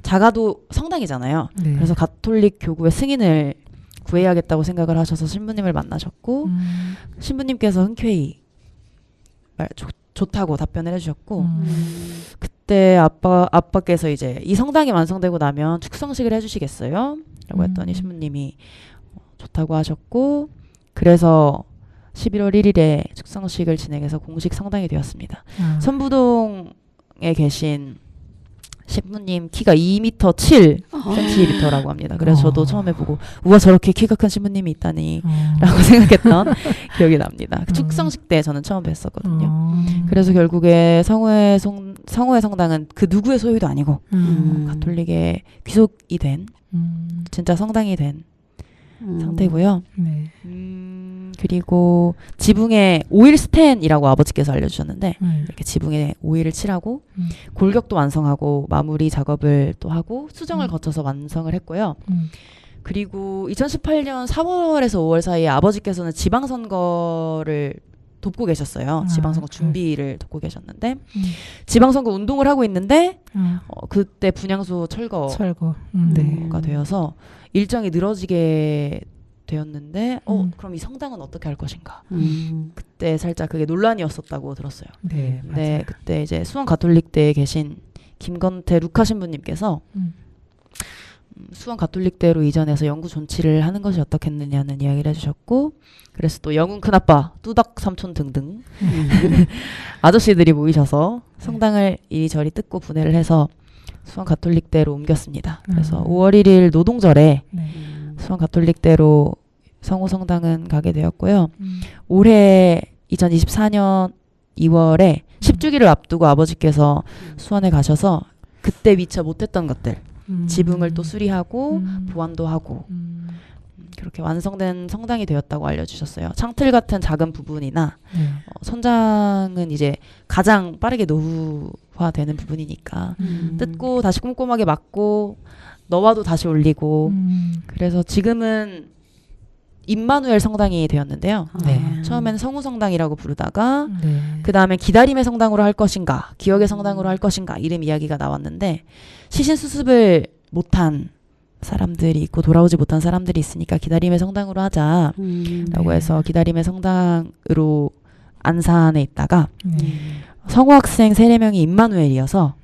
자가도 성당이잖아요. 그래서 가톨릭 교구의 승인을 구해야겠다고 생각을 하셔서 신부님을 만나셨고 신부님께서 흔쾌히 좋다고 답변을 해주셨고 그때 아빠께서 이제 이 성당이 완성되고 나면 축성식을 해주시겠어요? 라고 했더니 신부님이 좋다고 하셨고 그래서 11월 1일에 축성식을 진행해서 공식 성당이 되었습니다. 선부동에 계신 신부님 키가 2m 7cm라고 합니다. 그래서 저도 처음에 보고 우와 저렇게 키가 큰 신부님이 있다니 라고 생각했던 기억이 납니다. 축성식 때 저는 처음 뵀었거든요. 그래서 결국에 성우의 성당은 그 누구의 소유도 아니고 가톨릭의 귀속이 된 진짜 성당이 된 상태고요. 그리고 지붕에 오일 스텐이라고 아버지께서 알려주셨는데 이렇게 지붕에 오일을 칠하고 골격도 완성하고 마무리 작업을 또 하고 수정을 거쳐서 완성을 했고요. 그리고 2018년 4월에서 5월 사이에 아버지께서는 지방선거를 돕고 계셨어요. 지방선거 준비를 돕고 계셨는데 지방선거 운동을 하고 있는데 그때 분향소 철거가 되어서 일정이 늘어지게 되었는데 그럼 이 성당은 어떻게 할 것인가 그때 살짝 그게 논란이었었다고 들었어요. 네, 그때 이제 수원 가톨릭대에 계신 김건태 루카 신부님께서 수원 가톨릭대로 이전해서 영구 존치를 하는 것이 어떻겠느냐는 이야기를 해주셨고 그래서 또 영훈 큰아빠 뚜덕 삼촌 등등 아저씨들이 모이셔서 성당을 이리저리 뜯고 분해를 해서 수원 가톨릭대로 옮겼습니다. 그래서 5월 1일 노동절에 수원 가톨릭대로 성우성당은 가게 되었고요. 올해 2024년 2월에 10주기를 앞두고 아버지께서 수원에 가셔서 그때 미처 못했던 것들 지붕을 또 수리하고 보완도 하고 그렇게 완성된 성당이 되었다고 알려주셨어요. 창틀 같은 작은 부분이나 천장은 이제 가장 빠르게 노후화되는 부분이니까 뜯고 다시 꼼꼼하게 막고 너와도 다시 올리고 그래서 지금은 임마누엘 성당이 되었는데요. 처음에는 성우성당이라고 부르다가 그 다음에 기다림의 성당으로 할 것인가 기억의 성당으로 할 것인가 이름 이야기가 나왔는데 시신수습을 못한 사람들이 있고 돌아오지 못한 사람들이 있으니까 기다림의 성당으로 하자라고 해서 기다림의 성당으로 안산에 있다가 성우학생 세례명이 임마누엘이어서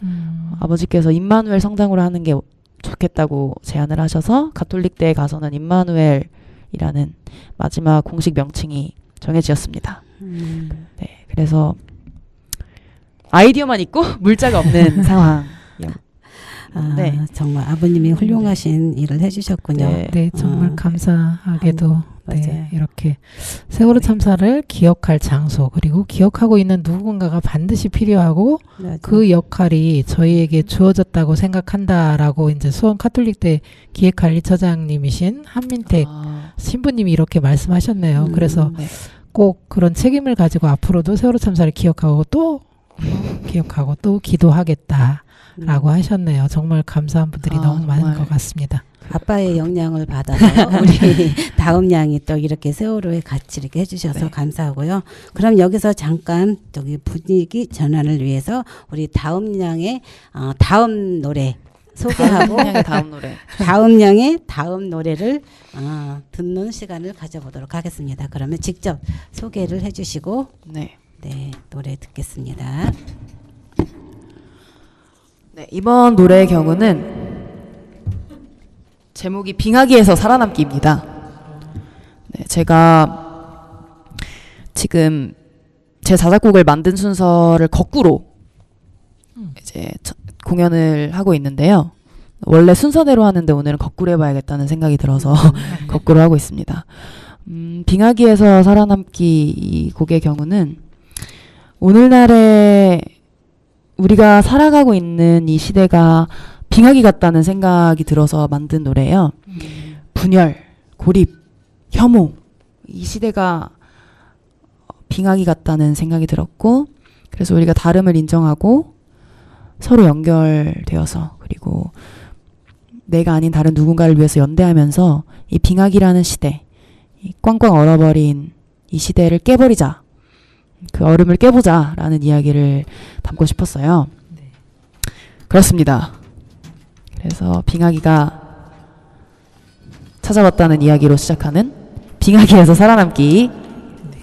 아버지께서 임마누엘 성당으로 하는 게 좋겠다고 제안을 하셔서 가톨릭대에 가서는 임마누엘이라는 마지막 공식 명칭이 정해지었습니다. 네, 그래서 아이디어만 있고 물자가 없는 상황. 네. 정말 아버님이 훌륭하신 일을 해주셨군요. 네. 네, 정말 감사하게도 네, 맞아요. 이렇게 세월호 참사를 기억할 장소 그리고 기억하고 있는 누군가가 반드시 필요하고 맞아요. 그 역할이 저희에게 주어졌다고 생각한다라고 이제 수원 카톨릭대 기획관리처장님이신 한민택 신부님이 이렇게 말씀하셨네요. 그래서 네. 꼭 그런 책임을 가지고 앞으로도 세월호 참사를 기억하고 또 기억하고 또 기도하겠다라고 하셨네요. 정말 감사한 분들이 너무 많은 정말. 것 같습니다. 아빠의 영향을 받아서 우리 다음 양이 또 이렇게 세월호에 같이 이렇게 해주셔서 네. 감사하고요. 그럼 여기서 잠깐 저기 분위기 전환을 위해서 우리 다음 양의 다음 노래 소개하고 다음 노래. 다음 양의 다음 노래를 듣는 시간을 가져보도록 하겠습니다. 그러면 직접 소개를 해주시고 네. 네, 노래 듣겠습니다. 네, 이번 노래의 경우는 제목이 빙하기에서 살아남기입니다. 네, 제가 지금 제 자작곡을 만든 순서를 거꾸로 이제 공연을 하고 있는데요. 원래 순서대로 하는데 오늘은 거꾸로 해봐야겠다는 생각이 들어서 거꾸로 하고 있습니다. 빙하기에서 살아남기 이 곡의 경우는 오늘날에 우리가 살아가고 있는 이 시대가 빙하기 같다는 생각이 들어서 만든 노래예요. 분열, 고립, 혐오 이 시대가 빙하기 같다는 생각이 들었고 그래서 우리가 다름을 인정하고 서로 연결되어서 그리고 내가 아닌 다른 누군가를 위해서 연대하면서 이 빙하기라는 시대 이 꽝꽝 얼어버린 이 시대를 깨버리자 그 얼음을 깨보자 라는 이야기를 담고 싶었어요. 네. 그렇습니다. 그래서 빙하기가 찾아왔다는 이야기로 시작하는 빙하기에서 살아남기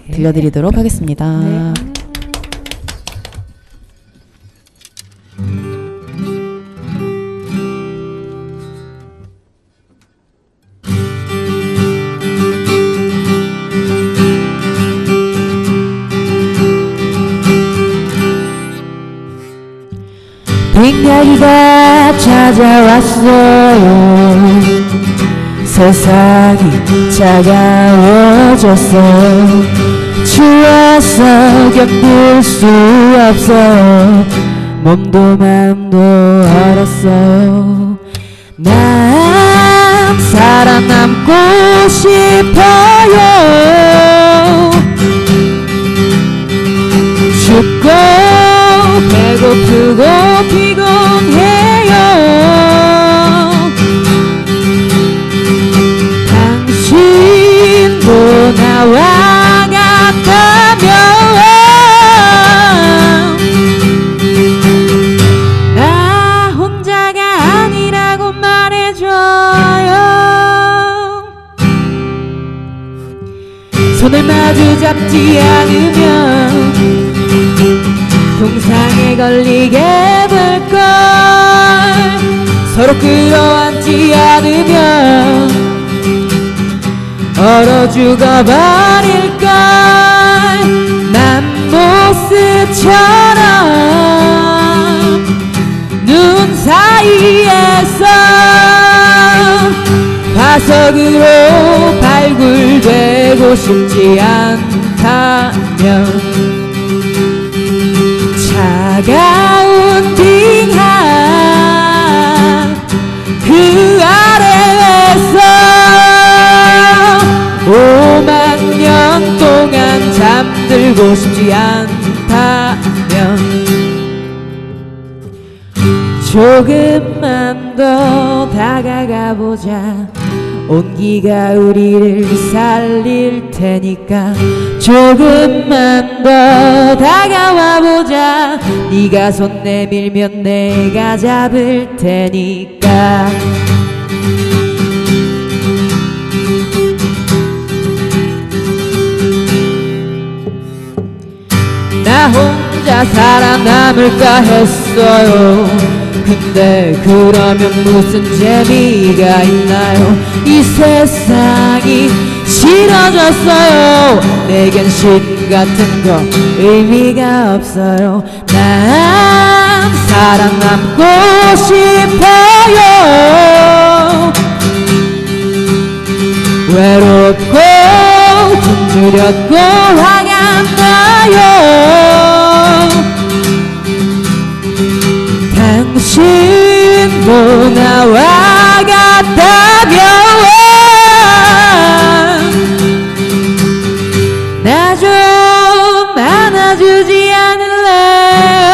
네. 들려드리도록 하겠습니다. 네. 빙하기가 찾아왔어요. 세상이 차가워졌어. 추워서 견딜 수 없어. 몸도 마음도 얼었어요. 난 살아남고 싶어요. 춥고 배고프고 피곤해요. 당신도 나와 같다면 나 혼자가 아니라고 말해줘요. 손을 마주 잡지 않으면 동상에 걸리게 될걸. 서로 끌어안지 않으면 얼어 죽어버릴걸. 맘모스처럼 눈 사이에서 화석으로 발굴되고 싶지 않다면 차가운 빙하 그 아래에서 5만 년 동안 잠들고 싶지 않다면 조금만 더 다가가 보자. 온기가 우리를 살릴 테니까 조금만 더 다가와 보자. 네가 손 내밀면 내가 잡을 테니까. 나 혼자 살아남을까 했어요. 근데 그러면 무슨 재미가 있나요? 이 세상이 싫어졌어요. 내겐 신 같은 거 의미가 없어요. 난 사랑받고 싶어요. 외롭고 굶주렸고 화가 나요. 당신도 나와 같다면 나 좀 안아주지 않을래요?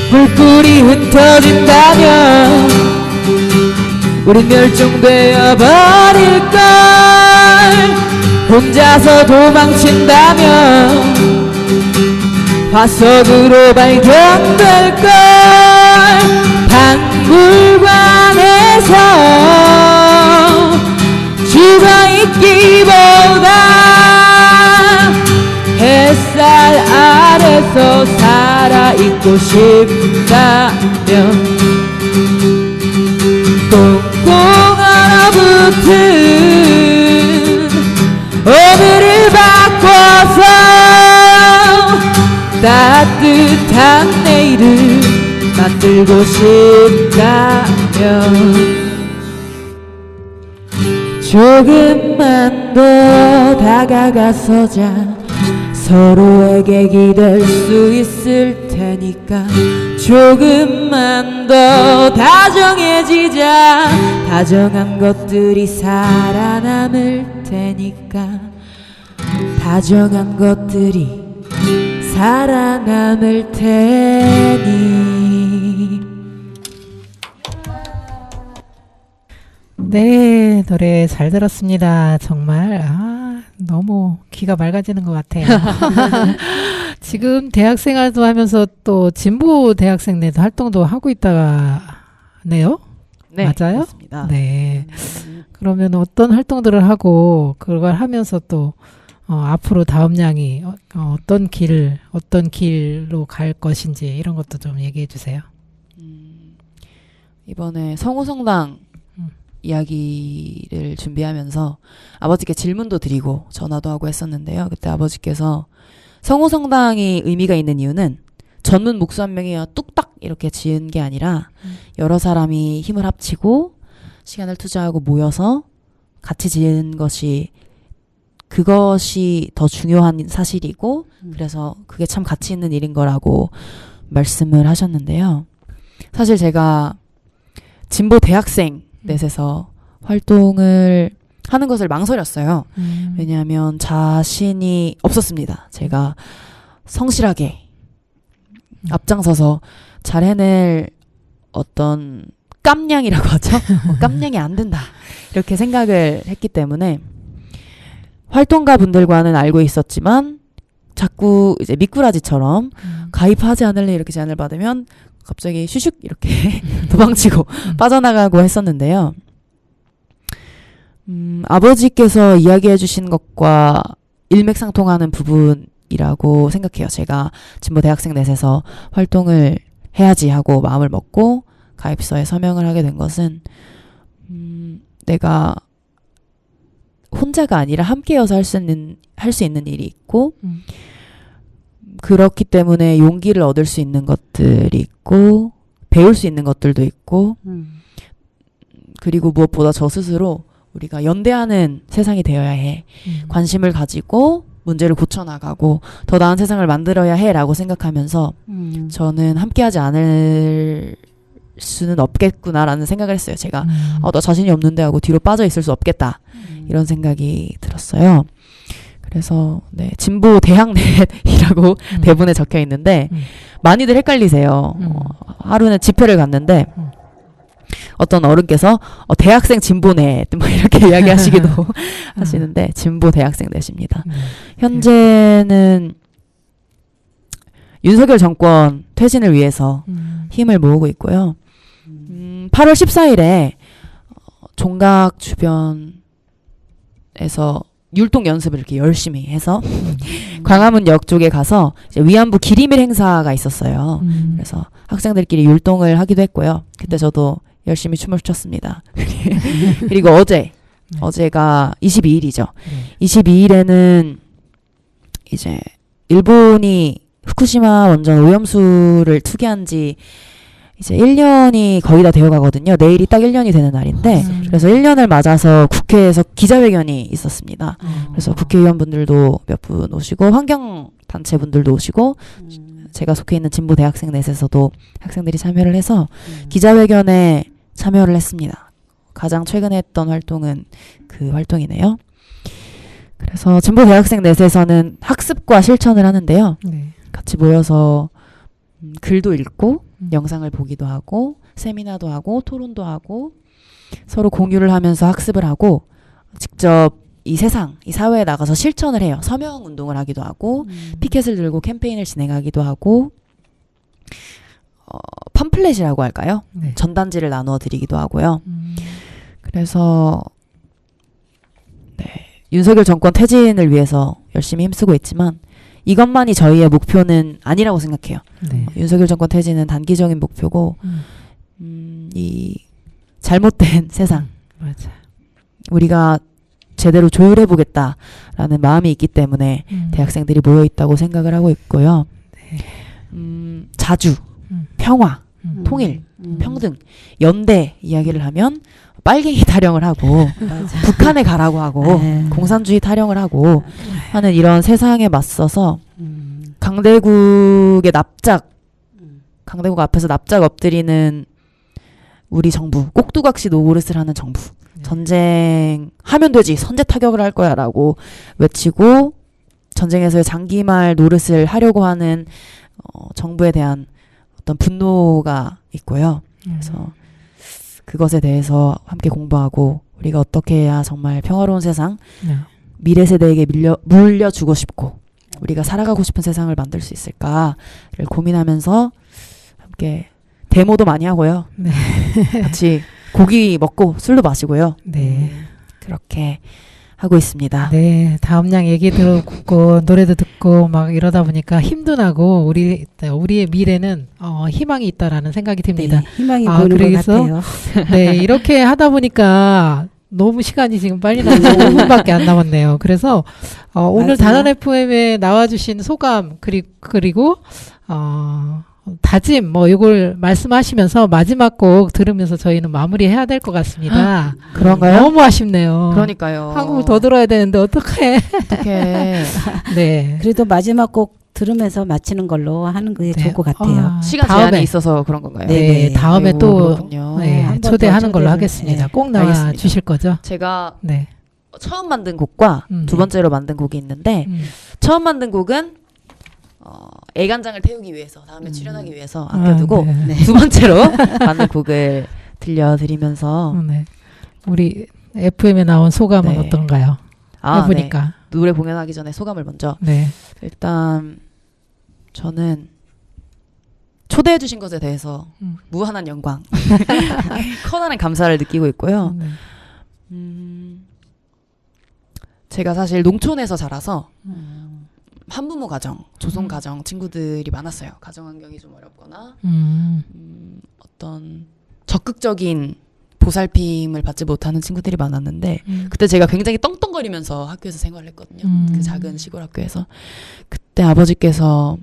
불꿀이 흩어진다면 우린 멸종되어 버릴걸. 혼자서 도망친다면 화석으로 발견될걸. 박물관에서 죽어있기보다 햇살 아래서 살아있고 싶다면 꽁꽁 얼어붙은 오늘을 바꿔서 따뜻한 내일을 만들고 싶다면 조금만 더 다가가서자 서로에게 기댈 수 있을 테니까. 조금만 더 다정해지자. 다정한 것들이 살아남을 테니까. 다정한 것들이 살아남을 테니. 네, 노래 잘 들었습니다. 정말 너무 귀가 맑아지는 것 같아요. 지금 대학생활도 하면서 또 진보 대학생들도 활동도 하고 있다네요. 네, 맞아요? 그렇습니다. 네. 그러면 어떤 활동들을 하고 그걸 하면서 또 앞으로 다음 양이 어떤 길로 갈 것인지 이런 것도 좀 얘기해 주세요. 이번에 성우성당 이야기를 준비하면서 아버지께 질문도 드리고 전화도 하고 했었는데요. 그때 아버지께서 성우성당이 의미가 있는 이유는 전문 목수 한 명이 뚝딱 이렇게 지은 게 아니라 여러 사람이 힘을 합치고 시간을 투자하고 모여서 같이 지은 그것이 더 중요한 사실이고 그래서 그게 참 가치 있는 일인 거라고 말씀을 하셨는데요. 사실 제가 진보 대학생 넷에서 활동을 하는 것을 망설였어요. 왜냐하면 자신이 없었습니다. 제가 성실하게 앞장서서 잘 해낼 어떤 깜냥이라고 하죠. 깜냥이 안 된다. 이렇게 생각을 했기 때문에 활동가 분들과는 알고 있었지만 자꾸 이제 미꾸라지처럼 가입하지 않을래 이렇게 제안을 받으면 갑자기 슈슉 이렇게 도망치고 빠져나가고 했었는데요. 아버지께서 이야기해 주신 것과 일맥상통하는 부분이라고 생각해요. 제가 진보 대학생 넷에서 활동을 해야지 하고 마음을 먹고 가입서에 서명을 하게 된 것은 내가 혼자가 아니라 함께여서 할 수 있는 일이 있고 그렇기 때문에 용기를 얻을 수 있는 것들이 있고 배울 수 있는 것들도 있고 그리고 무엇보다 저 스스로 우리가 연대하는 세상이 되어야 해. 관심을 가지고 문제를 고쳐나가고 더 나은 세상을 만들어야 해라고 생각하면서 저는 함께하지 않을 수는 없겠구나라는 생각을 했어요. 제가 나 자신이 없는데 하고 뒤로 빠져 있을 수 없겠다. 이런 생각이 들었어요. 그래서 네, 진보 대학넷이라고 대본에 적혀 있는데 많이들 헷갈리세요. 하루는 집회를 갔는데 어떤 어른께서 대학생 진보넷 뭐 이렇게 이야기하시기도 하시는데 진보 대학생넷입니다. 현재는 윤석열 정권 퇴진을 위해서 힘을 모으고 있고요. 8월 14일에 종각 주변에서 율동 연습을 이렇게 열심히 해서 광화문역 쪽에 가서 이제 위안부 기리밀 행사가 있었어요. 그래서 학생들끼리 율동을 하기도 했고요. 그때 저도 열심히 춤을 췄습니다. 그리고 어제가 22일이죠. 22일에는 이제 일본이 후쿠시마 원전 오염수를 투기한 지 이제 1년이 거의 다 되어 가거든요. 내일이 딱 1년이 되는 날인데 그래서 1년을 맞아서 국회에서 기자회견이 있었습니다. 그래서 국회의원분들도 몇 분 오시고 환경단체분들도 오시고 제가 속해 있는 진보대학생넷에서도 학생들이 참여를 해서 기자회견에 참여를 했습니다. 가장 최근에 했던 활동은 그 활동이네요. 그래서 진보대학생넷에서는 학습과 실천을 하는데요. 네. 같이 모여서 글도 읽고 영상을 보기도 하고 세미나도 하고 토론도 하고 서로 공유를 하면서 학습을 하고 직접 이 세상, 이 사회에 나가서 실천을 해요. 서명 운동을 하기도 하고 피켓을 들고 캠페인을 진행하기도 하고 팜플렛이라고 할까요? 네. 전단지를 나누어 드리기도 하고요. 그래서 네, 윤석열 정권 퇴진을 위해서 열심히 힘쓰고 있지만 이것만이 저희의 목표는 아니라고 생각해요. 네. 윤석열 정권 퇴진은 단기적인 목표고 이 잘못된 세상 맞아. 우리가 제대로 조율해보겠다라는 마음이 있기 때문에 대학생들이 모여 있다고 생각을 하고 있고요. 네. 자주, 평화, 통일, 평등, 연대 이야기를 하면 빨갱이 타령을 하고 북한에 가라고 하고 공산주의 타령을 하고 하는 이런 세상에 맞서서 강대국의 강대국 앞에서 납작 엎드리는 우리 정부, 꼭두각시 노릇을 하는 정부, 전쟁하면 되지 선제 타격을 할 거야 라고 외치고 전쟁에서의 장기말 노릇을 하려고 하는 정부에 대한 어떤 분노가 있고요. 그래서 그것에 대해서 함께 공부하고 우리가 어떻게 해야 정말 평화로운 세상, 미래 세대에게 물려주고 싶고 우리가 살아가고 싶은 세상을 만들 수 있을까를 고민하면서 함께 데모도 많이 하고요. 네. 같이 고기 먹고 술도 마시고요. 네. 그렇게 하고 있습니다. 네, 다음 양 얘기 듣고 노래도 듣고 막 이러다 보니까 힘도 나고 우리의 미래는 희망이 있다라는 생각이 듭니다. 네, 희망이 보이는 그래서, 것 같아요. 네, 이렇게 하다 보니까 너무 시간이 지금 빨리 나서 5분밖에 안 남았네요. 그래서 오늘 단원 FM에 나와주신 소감 그리고 다짐 이걸 말씀하시면서 마지막 곡 들으면서 저희는 마무리해야 될 것 같습니다. 그런가요? 너무 아쉽네요. 그러니까요. 한국을 더 들어야 되는데 어떡해. 어떡해. 네. 그래도 마지막 곡 들으면서 마치는 걸로 하는 게 좋을 것 같아요. 시간 제한이 있어서 그런 건가요? 네, 다음에 아이고, 또 그렇군요. 네, 초대하는 걸로 하겠습니다. 꼭 나와 알겠습니다. 주실 거죠? 제가 네. 처음 만든 곡과 두 번째로 만든 곡이 있는데 처음 만든 곡은 애간장을 태우기 위해서 다음에 출연하기 위해서 아껴두고 네. 두 번째로 만든 곡을 들려드리면서 네. 우리 FM에 나온 소감은 네. 어떤가요? 해보니까. 네. 노래 공연하기 전에 소감을 먼저. 네. 일단 저는 초대해 주신 것에 대해서 무한한 영광, 커다란 감사를 느끼고 있고요. 제가 사실 농촌에서 자라서 한부모 가정, 조선 가정 친구들이 많았어요. 가정 환경이 좀 어렵거나 어떤 적극적인 보살핌을 받지 못하는 친구들이 많았는데 그때 제가 굉장히 떵떵거리면서 학교에서 생활을 했거든요. 그 작은 시골 학교에서. 그때 아버지께서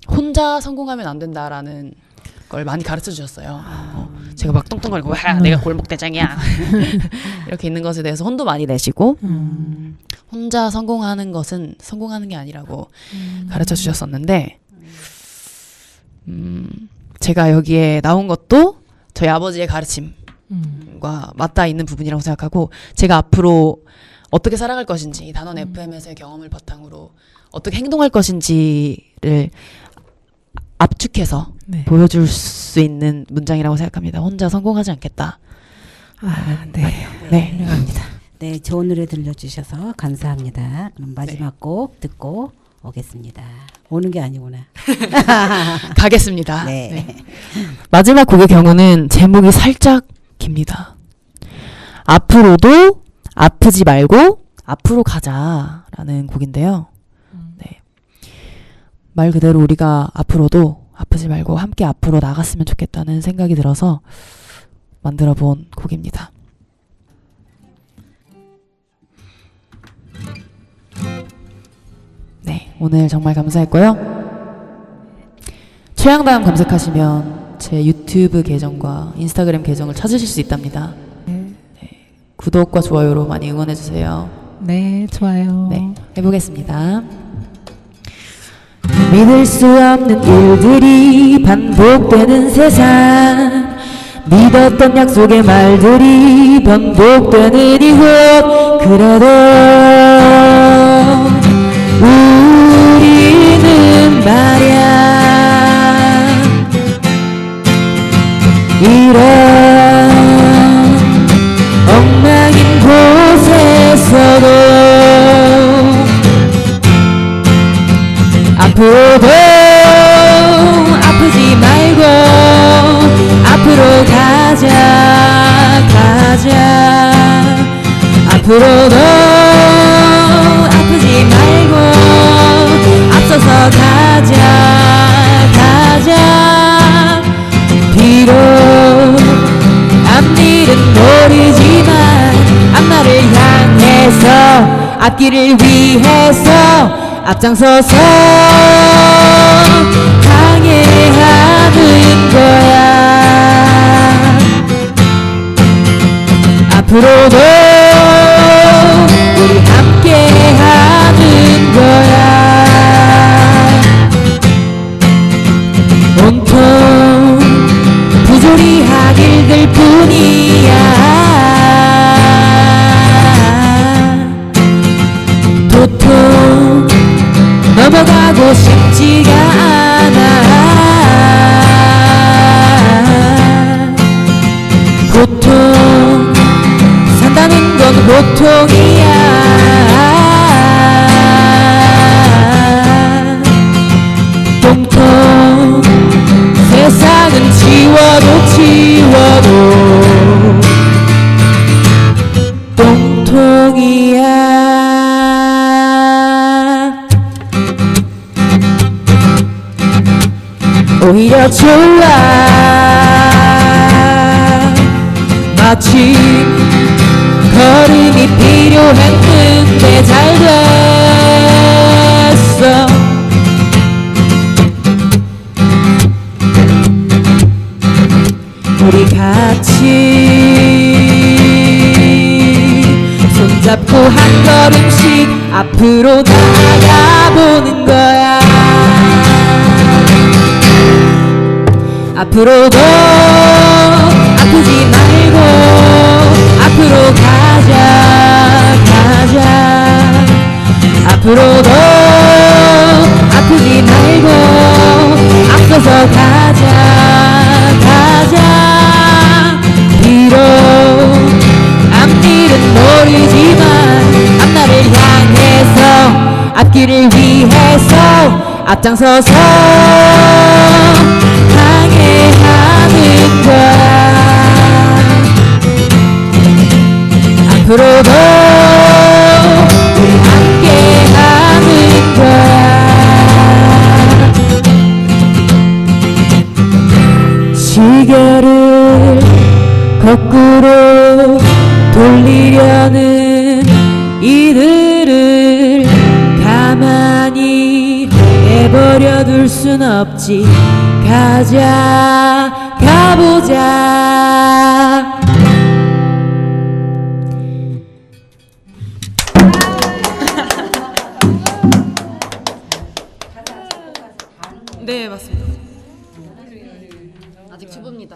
혼자 성공하면 안 된다라는 걸 많이 가르쳐 주셨어요. 제가 막 떵떵거리고 와 내가 골목대장이야 이렇게 있는 것에 대해서 혼도 많이 내시고 혼자 성공하는 것은 성공하는 게 아니라고 가르쳐 주셨었는데 제가 여기에 나온 것도 저희 아버지의 가르침과 맞닿아 있는 부분이라고 생각하고 제가 앞으로 어떻게 살아갈 것인지 단원 FM에서의 경험을 바탕으로 어떻게 행동할 것인지를 압축해서 네. 보여줄 수 있는 문장이라고 생각합니다. 혼자 성공하지 않겠다. 네. 네. 훌륭합니다. 네, 좋은 노래 들려주셔서 감사합니다. 마지막 곡 듣고 오겠습니다. 오는 게 아니구나. 가겠습니다. 네. 네. 마지막 곡의 경우는 제목이 살짝 깁니다. 앞으로도 아프지 말고 앞으로 가자라는 곡인데요. 네. 말 그대로 우리가 앞으로도 아프지 말고 함께 앞으로 나갔으면 좋겠다는 생각이 들어서 만들어 본 곡입니다. 네, 오늘 정말 감사했고요. 최양다음 검색하시면 제 유튜브 계정과 인스타그램 계정을 찾으실 수 있답니다. 네, 구독과 좋아요로 많이 응원해주세요. 네, 좋아요. 네, 해보겠습니다. 믿을 수 없는 일들이 반복되는 세상, 믿었던 약속의 말들이 반복되는 이곳, 그래도 우리는 말야 이런 엉망인 곳에서도 앞으로도 아프지 말고 앞으로 가자 앞으로도 아프지 말고 앞서서 가자 비록 앞일은 모르지만 앞날을 향해서 앞길을 위해서 앞장서서 항해하는 거야. 앞으로도 우리 함께하는 거야. 온통 부조리한 일들 뿐이야. 도통 넘어가고 싶지가 않아. 고통 산다는 건 고통이야. 똥통 세상은 지워도 똥통이야. 오히려 좋아. 마치 걸음이 필요했는데 잘 됐어. 우리 같이 손잡고 한 걸음씩 앞으로 나아가보는 거야. 앞으로도 아프지 말고 앞으로 가자 앞으로도 아프지 말고 앞서서 가자 비록 앞일은 모르지만 앞날을 향해서 앞길을 위해서 앞장서서 항해하는 거야. 앞으로도 우리 함께하는 거야. 시계를 거꾸로 돌리려는 이들을 가만히 내버려 둘 순 없지. 가보자. 네, 맞습니다. 아직 초보입니다.